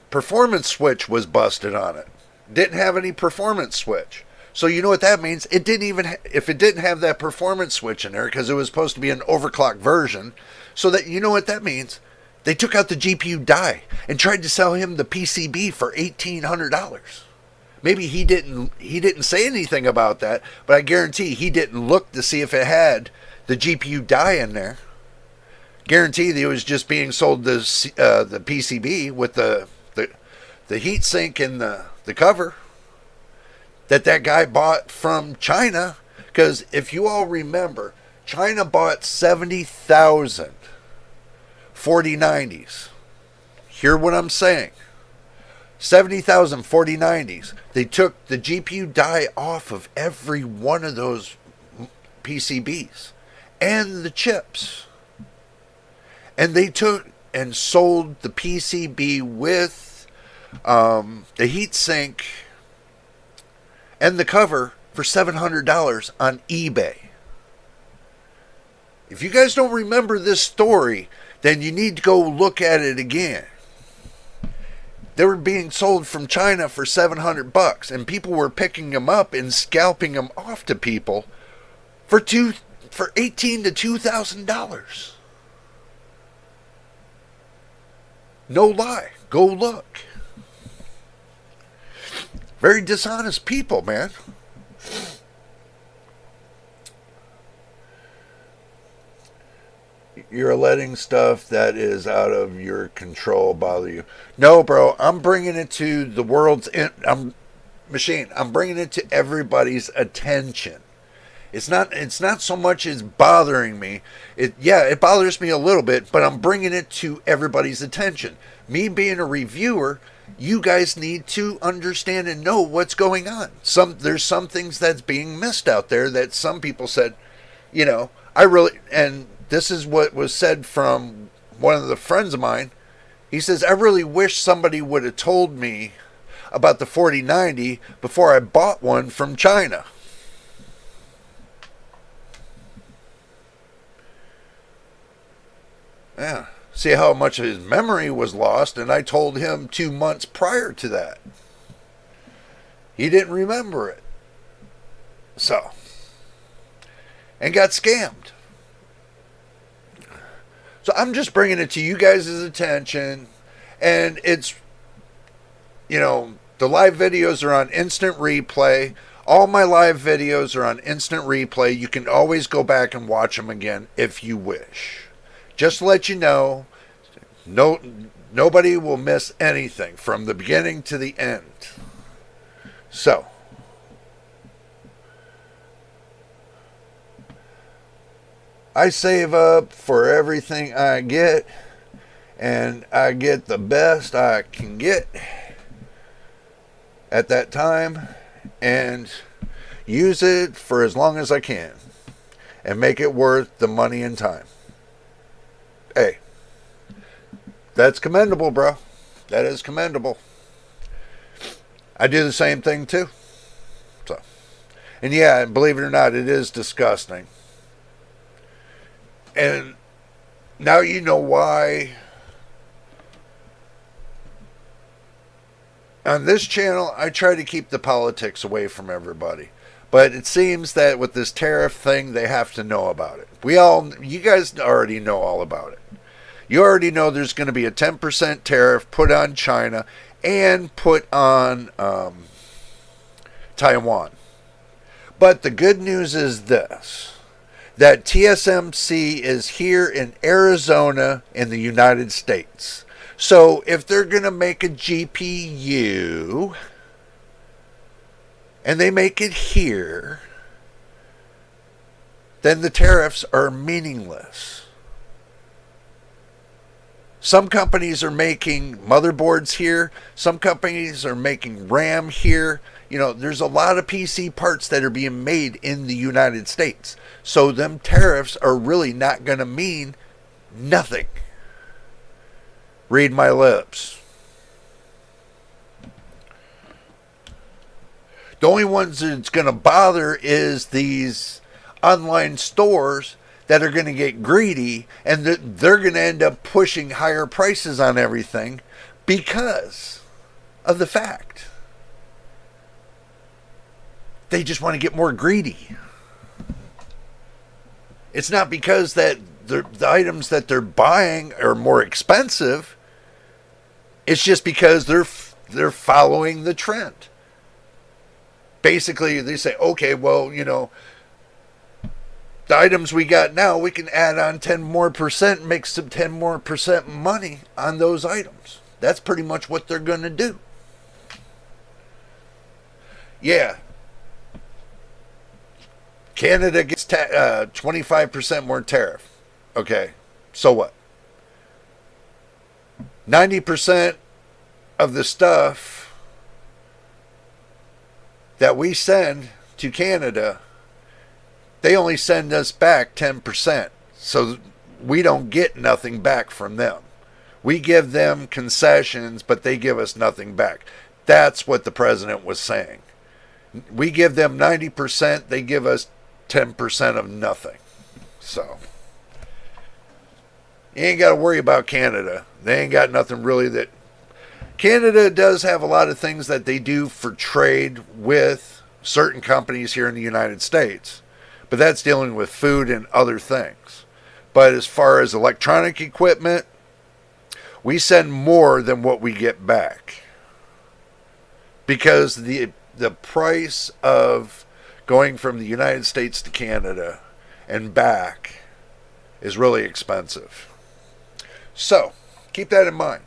performance switch was busted on it. Didn't have any performance switch. So you know what that means? It didn't even if it didn't have that performance switch in there, because it was supposed to be an overclock version. So that, you know what that means? They took out the GPU die and tried to sell him the PCB for $1,800. Maybe he didn't say anything about that, but I guarantee he didn't look to see if it had the GPU die in there. Guarantee that it was just being sold the PCB with the heat sink and the cover that guy bought from China. Because if you all remember, China bought 70,000 4090s. Hear what I'm saying. 70,000 4090s. They took the GPU die off of every one of those PCBs and the chips. And they took and sold the PCB with the heatsink and the cover for $700 on eBay. If you guys don't remember this story, then you need to go look at it again. They were being sold from China for $700, and people were picking them up and scalping them off to people for $1,800 to $2,000. No lie. Go look. Very dishonest people, man. You're letting stuff that is out of your control bother you. No, bro. I'm bringing it to the world's machine. I'm bringing it to everybody's attention. It's not so much as bothering me. It bothers me a little bit, but I'm bringing it to everybody's attention. Me being a reviewer, you guys need to understand and know what's going on. There's some things that's being missed out there that some people said, and this is what was said from one of the friends of mine. He says, I really wish somebody would have told me about the 4090 before I bought one from China. Yeah. See how much of his memory was lost, and I told him 2 months prior to that. He didn't remember it. So. And got scammed. So I'm just bringing it to you guys' attention, and it's, the live videos are on instant replay. All my live videos are on instant replay. You can always go back and watch them again if you wish. Just to let you know, No, nobody will miss anything from the beginning to the end. So, I save up for everything I get, and I get the best I can get at that time, and use it for as long as I can, and make it worth the money and time. Hey, that's commendable, bro. That is commendable. I do the same thing too. So, and yeah, believe it or not, it is disgusting. And now you know why on this channel I try to keep the politics away from everybody. But it seems that with this tariff thing, they have to know about it. You guys already know all about it. You already know there's going to be a 10% tariff put on China and put on Taiwan. But the good news is this, that TSMC is here in Arizona in the United States. So if they're going to make a GPU and they make it here, then the tariffs are meaningless. Some companies are making motherboards here. Some companies are making RAM here. You know, there's a lot of PC parts that are being made in the United States. So them tariffs are really not going to mean nothing. Read my lips. The only ones that's going to bother is these online stores that are going to get greedy, and they're going to end up pushing higher prices on everything because of the fact they just want to get more greedy. It's not because that the items that they're buying are more expensive. It's just because they're following the trend. Basically, they say, okay, well, you know, the items we got now, we can add on 10% more, make some 10% more money on those items. That's pretty much what they're going to do. Yeah. Canada gets 25% more tariff. Okay, so what? 90% of the stuff that we send to Canada, they only send us back 10%. So we don't get nothing back from them. We give them concessions, but they give us nothing back. That's what the president was saying. We give them 90%, they give us 10% of nothing. So you ain't got to worry about Canada. They ain't got nothing really that... Canada does have a lot of things that they do for trade with certain companies here in the United States. But that's dealing with food and other things. But as far as electronic equipment, we send more than what we get back. Because the price of going from the United States to Canada and back is really expensive. So, keep that in mind.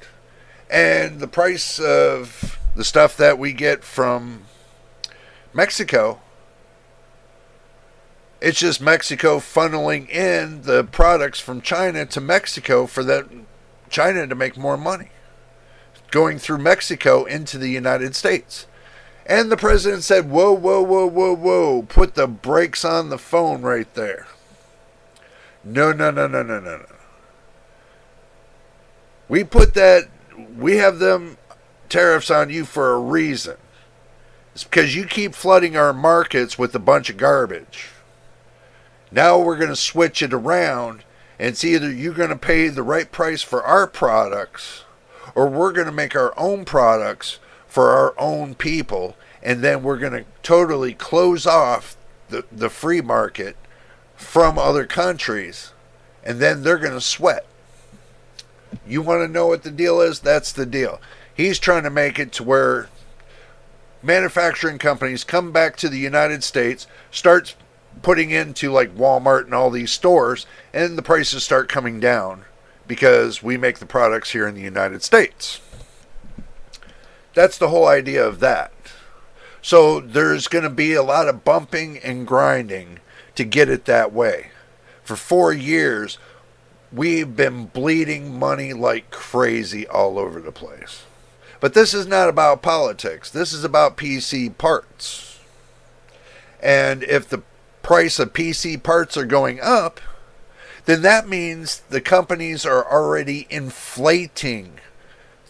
And the price of the stuff that we get from Mexico, it's just Mexico funneling in the products from China to Mexico for that China to make more money. Going through Mexico into the United States. And the president said, whoa, whoa, whoa, whoa, whoa. Put the brakes on the phone right there. No. We have them tariffs on you for a reason. It's because you keep flooding our markets with a bunch of garbage. Now we're going to switch it around, and it's either you're going to pay the right price for our products, or we're going to make our own products for our own people, and then we're going to totally close off the free market from other countries, and then they're going to sweat. You want to know what the deal is? That's the deal. He's trying to make it to where manufacturing companies come back to the United States, start putting into like Walmart and all these stores, and the prices start coming down because we make the products here in the United States. That's the whole idea of that. So there's going to be a lot of bumping and grinding to get it that way. For 4 years, we've been bleeding money like crazy all over the place. But this is not about politics. This is about PC parts. And if the price of PC parts are going up, then that means the companies are already inflating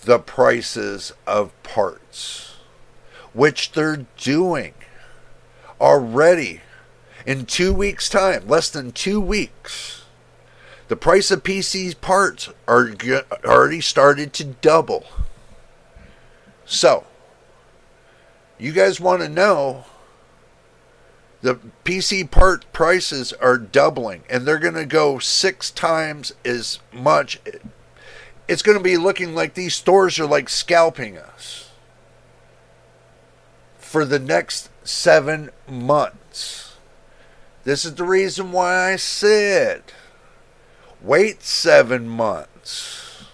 the prices of parts, which they're doing already. In 2 weeks' time, less than 2 weeks, the price of PC parts are already started to double. So, you guys want to know, the PC part prices are doubling, and they're going to go 6 times as much. It's going to be looking like these stores are like scalping us for the next 7 months. This is the reason why I said wait 7 months.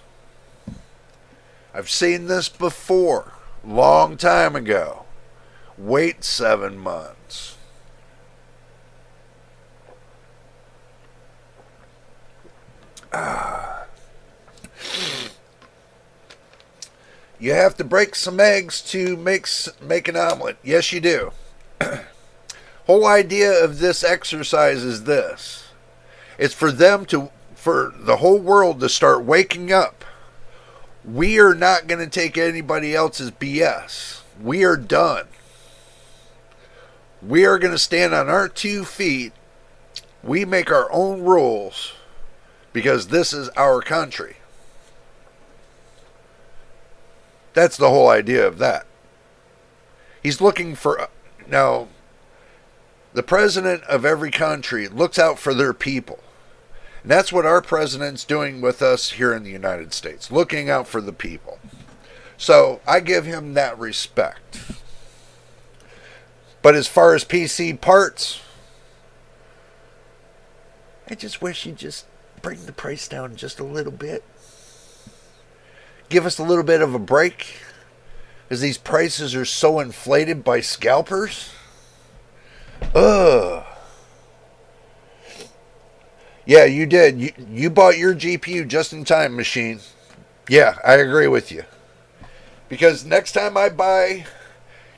I've seen this before, long time ago. Wait 7 months. You have to break some eggs to make an omelet. Yes, you do. Whole idea of this exercise is this. It's for the whole world to start waking up. We are not going to take anybody else's BS. We are done. We are going to stand on our 2 feet. We make our own rules because this is our country. That's the whole idea of that. He's looking for... Now, the president of every country looks out for their people. And that's what our president's doing with us here in the United States. Looking out for the people. So, I give him that respect. But as far as PC parts, I just wish you'd just bring the price down just a little bit. Give us a little bit of a break, as these prices are so inflated by scalpers. Ugh. Yeah, you did. You bought your GPU just in time, machine. Yeah, I agree with you. Because next time I buy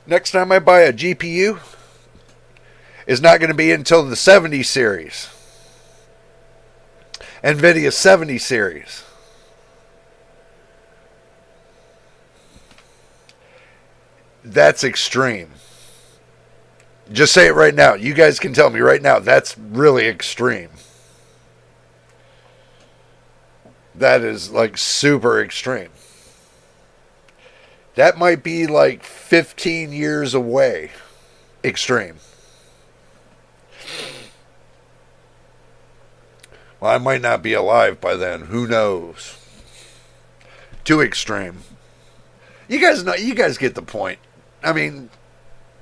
a GPU, is not going to be until the 70 series. NVIDIA 70 series. That's extreme. Just say it right now. You guys can tell me right now. That's really extreme. That is like super extreme. That might be like 15 years away. Extreme. Well, I might not be alive by then. Who knows? Too extreme. You guys know. You guys get the point. I mean,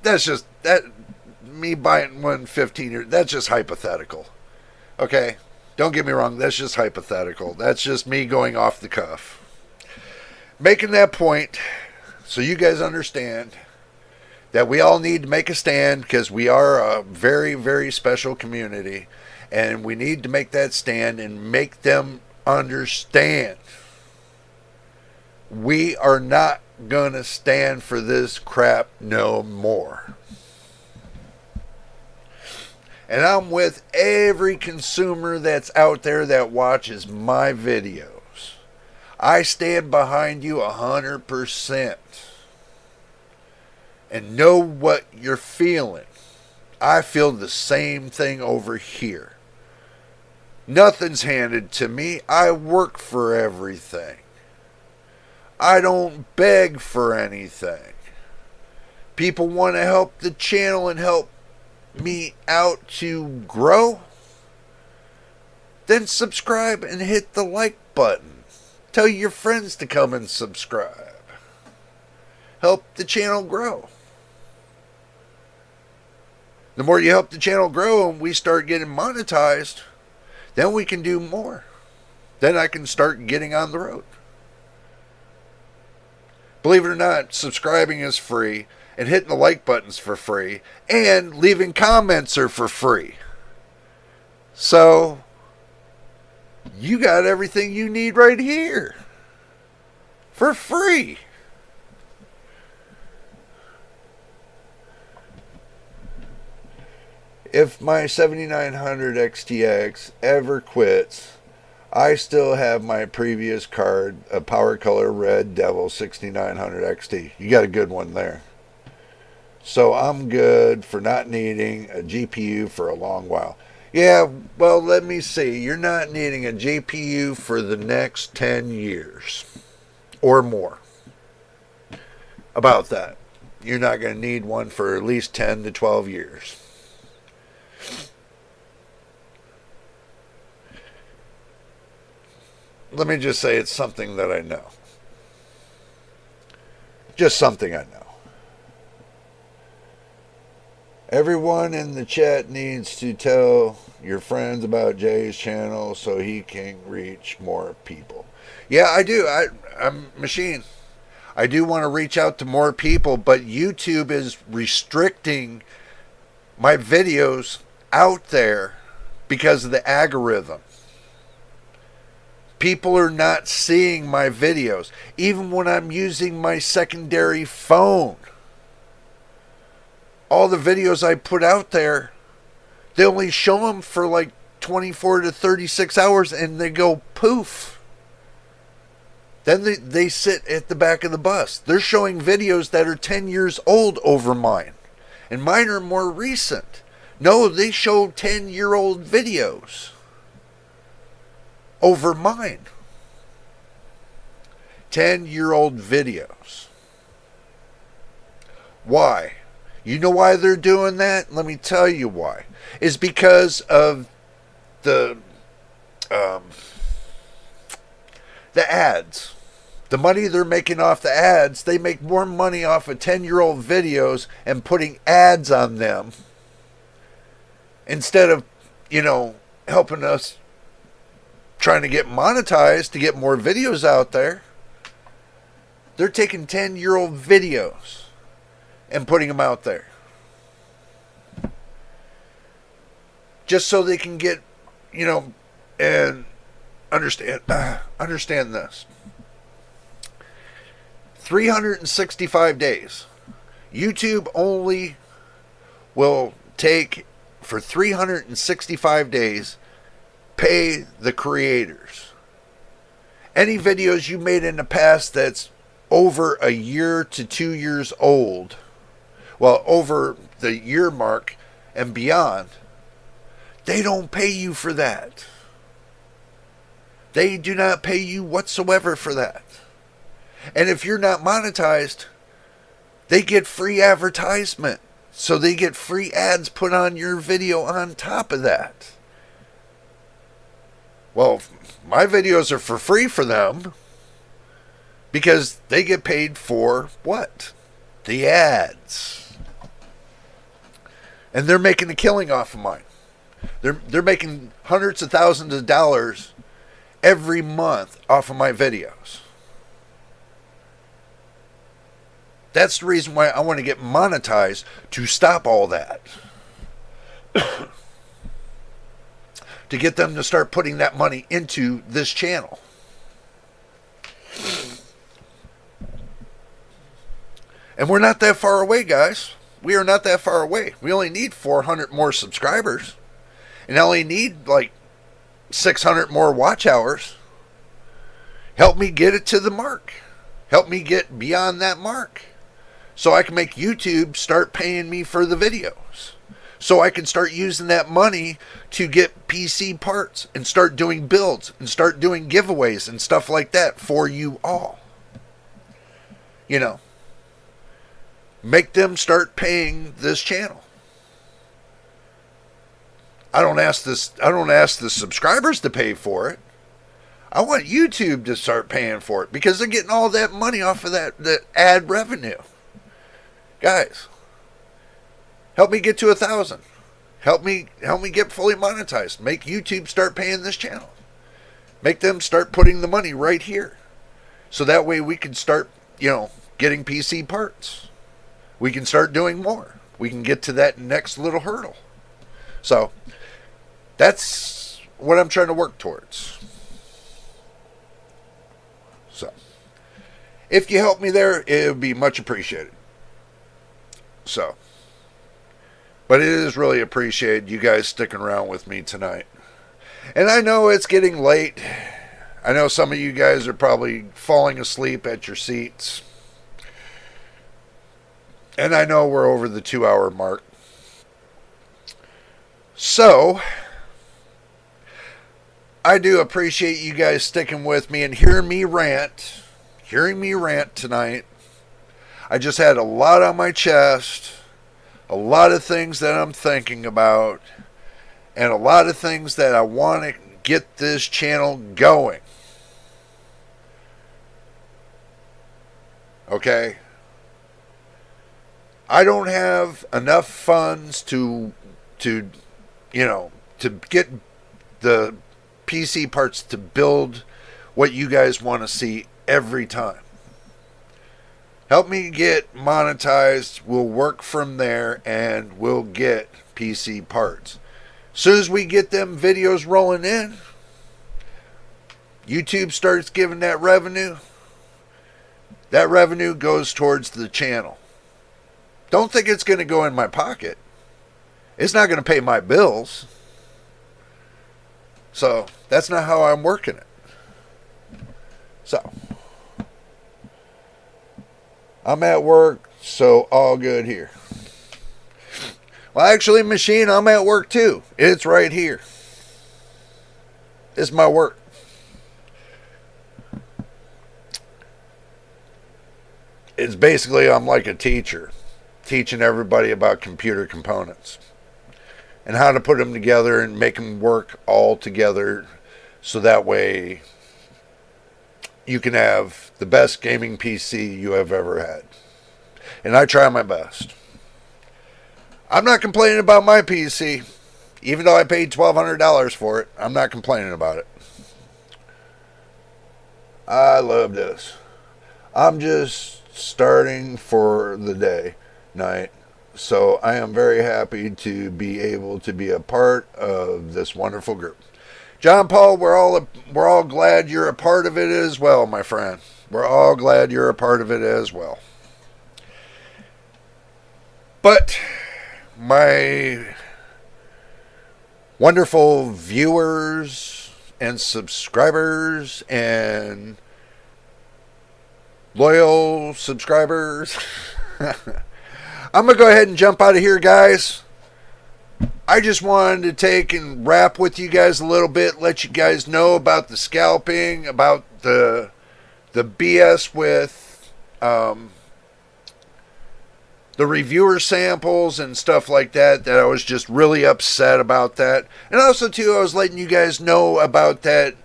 that's just that. Me buying one 15 years. That's just hypothetical. Okay, don't get me wrong. That's just hypothetical. That's just me going off the cuff, making that point, so you guys understand that we all need to make a stand because we are a very, very special community, and we need to make that stand and make them understand. We are not gonna stand for this crap no more. And I'm with every consumer that's out there that watches my videos. I stand behind you 100%. And know what you're feeling. I feel the same thing over here. Nothing's handed to me. I work for everything. I don't beg for anything. People want to help the channel and help me out to grow. Then subscribe and hit the like button. Tell your friends to come and subscribe. Help the channel grow. The more you help the channel grow and we start getting monetized, then we can do more. then I can start getting on the road. Believe it or not, subscribing is free, and hitting the like buttons for free, and leaving comments are for free. So, you got everything you need right here. For free. If my 7900 XTX ever quits, I still have my previous card, a Power Color Red Devil 6900 XT. You got a good one there. So I'm good for not needing a GPU for a long while. Yeah, well, let me see. You're not needing a GPU for the next 10 years or more. About that. You're not going to need one for at least 10 to 12 years. Let me just say it's something that I know. Just something I know. Everyone in the chat needs to tell your friends about Jay's channel so he can reach more people. Yeah, I do. I'm machine. I do want to reach out to more people, but YouTube is restricting my videos out there because of the algorithm. People are not seeing my videos, even when I'm using my secondary phone. All the videos I put out there, they only show them for like 24 to 36 hours and they go poof. Then they sit at the back of the bus. They're showing videos that are 10 years old over mine. And mine are more recent. No, they show 10-year-old videos over mine. 10-year-old videos. Why? You know why they're doing that? Let me tell you why. It's because of the ads. The money they're making off the ads, they make more money off of 10-year-old videos and putting ads on them instead of, helping us trying to get monetized to get more videos out there. They're taking 10-year-old videos and putting them out there just so they can get, and understand this. 365 days. YouTube only will take, for 365 days, pay the creators. Any videos you made in the past that's over a year to 2 years old, well, over the year mark and beyond, they don't pay you for that. They do not pay you whatsoever for that. And if you're not monetized, they get free advertisement. So they get free ads put on your video on top of that. Well, my videos are for free for them because they get paid for what? The ads. And they're making a killing off of mine. They're making hundreds of thousands of dollars every month off of my videos. That's the reason why I want to get monetized, to stop all that. To get them to start putting that money into this channel. And we're not that far away, guys. We are not that far away. We only need 400 more subscribers. And I only need like 600 more watch hours. Help me get it to the mark. Help me get beyond that mark. So I can make YouTube start paying me for the videos. So I can start using that money to get PC parts and start doing builds and start doing giveaways and stuff like that for you all. Make them start paying this channel. I don't ask the subscribers to pay for it. I want YouTube to start paying for it because they're getting all that money off of the ad revenue. Guys, help me get to 1,000. Help me get fully monetized. Make YouTube start paying this channel. Make them start putting the money right here. So that way we can start, getting PC parts. We can start doing more. We can get to that next little hurdle. So that's what I'm trying to work towards. So if you help me there, it would be much appreciated. So, but it is really appreciated you guys sticking around with me tonight. And I know it's getting late. I know some of you guys are probably falling asleep at your seats. And I know we're over the 2-hour mark. So, I do appreciate you guys sticking with me and hearing me rant tonight. I just had a lot on my chest, a lot of things that I'm thinking about, and a lot of things that I want to get this channel going. Okay? I don't have enough funds to get the PC parts to build what you guys want to see every time. Help me get monetized. We'll work from there and we'll get PC parts. As soon as we get them videos rolling in, YouTube starts giving that revenue. That revenue goes towards the channel. Don't think it's going to go in my pocket. It's not going to pay my bills. So that's not how I'm working it. So I'm at work, so all good here. Well, actually, machine, I'm at work too. It's right here. It's my work. It's basically, I'm like a teacher, teaching everybody about computer components and how to put them together and make them work all together so that way you can have the best gaming PC you have ever had. And I try my best. I'm not complaining about my PC. Even though I paid $1,200 for it, I'm not complaining about it. I love this. I'm just starting for the night. So I am very happy to be able to be a part of this wonderful group. John Paul, we're all glad you're a part of it as well, my friend. We're all glad you're a part of it as well. But my wonderful viewers and subscribers and loyal subscribers, I'm going to go ahead and jump out of here, guys. I just wanted to take and rap with you guys a little bit, let you guys know about the scalping, about the BS with the reviewer samples and stuff like that I was just really upset about that. And also, too, I was letting you guys know about that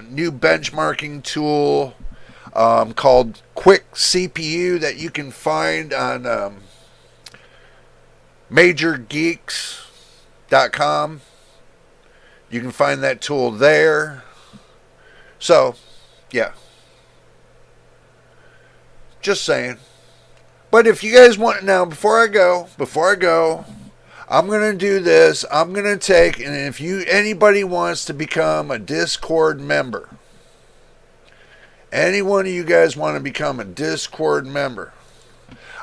new benchmarking tool called Quick CPU that you can find on MajorGeeks.com. You can find that tool there. So, yeah. Just saying. But if you guys want, now before I go, I'm going to do this. I'm going to take, and if anybody wants to become a Discord member, any one of you guys want to become a Discord member,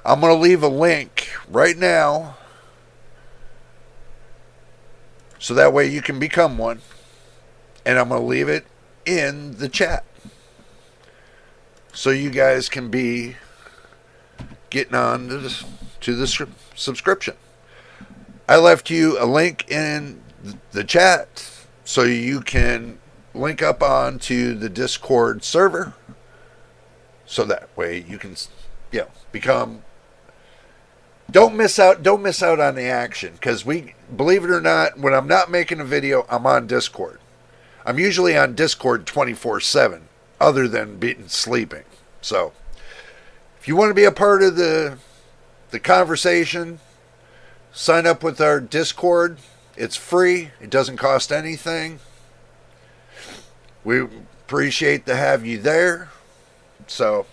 I'm going to leave a link right now so that way you can become one. And I'm going to leave it in the chat so you guys can be getting on to the subscription. I left you a link in the chat so you can link up onto the Discord server so that way you can become, don't miss out on the action, because believe it or not, when I'm not making a video, I'm on Discord. I'm usually on Discord 24/7 other than sleeping. So if you want to be a part of the conversation, sign up with our Discord. It's free. It doesn't cost anything. We appreciate to have you there. So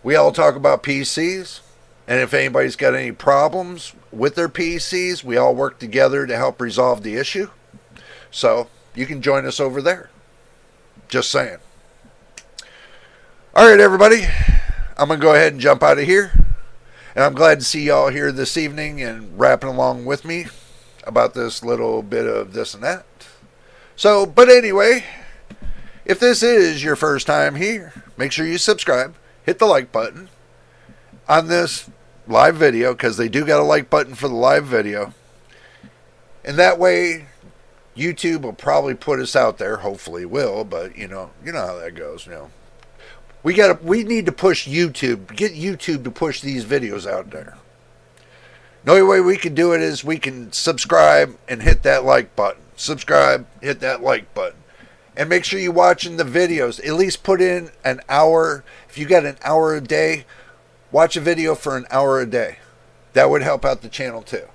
we all talk about PCs, and if anybody's got any problems with their PCs, we all work together to help resolve the issue. So you can join us over there. Just saying. All right, everybody. I'm going to go ahead and jump out of here. And I'm glad to see y'all here this evening and rapping along with me about this little bit of this and that. So, but anyway, if this is your first time here, make sure you subscribe. Hit the like button on this live video, because they do got a like button for the live video. And that way, YouTube will probably put us out there. Hopefully will, but you know how that goes, We need to push YouTube, get YouTube to push these videos out there. The only way we can do it is we can subscribe and hit that like button. Subscribe, hit that like button. And make sure you're watching the videos. At least put in an hour. If you got an hour a day, watch a video for an hour a day. That would help out the channel too.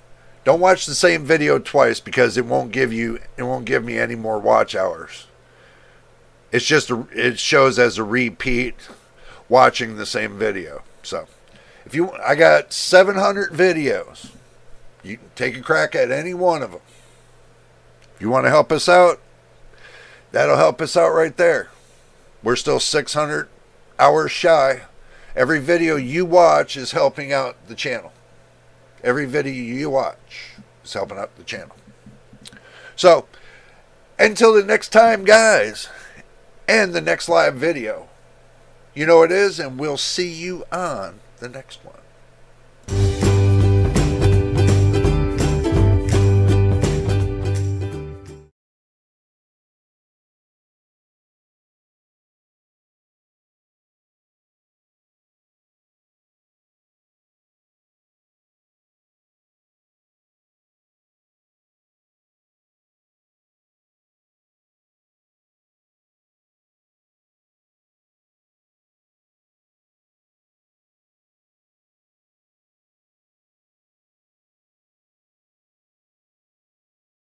Don't watch the same video twice, because it won't give me any more watch hours. It's just it shows as a repeat watching the same video. So, I got 700 videos. You can take a crack at any one of them. If you want to help us out, that'll help us out right there. We're still 600 hours shy. Every video you watch is helping out the channel. Every video you watch is helping out the channel. So, until the next time, guys, and the next live video, you know it is, and we'll see you on the next one.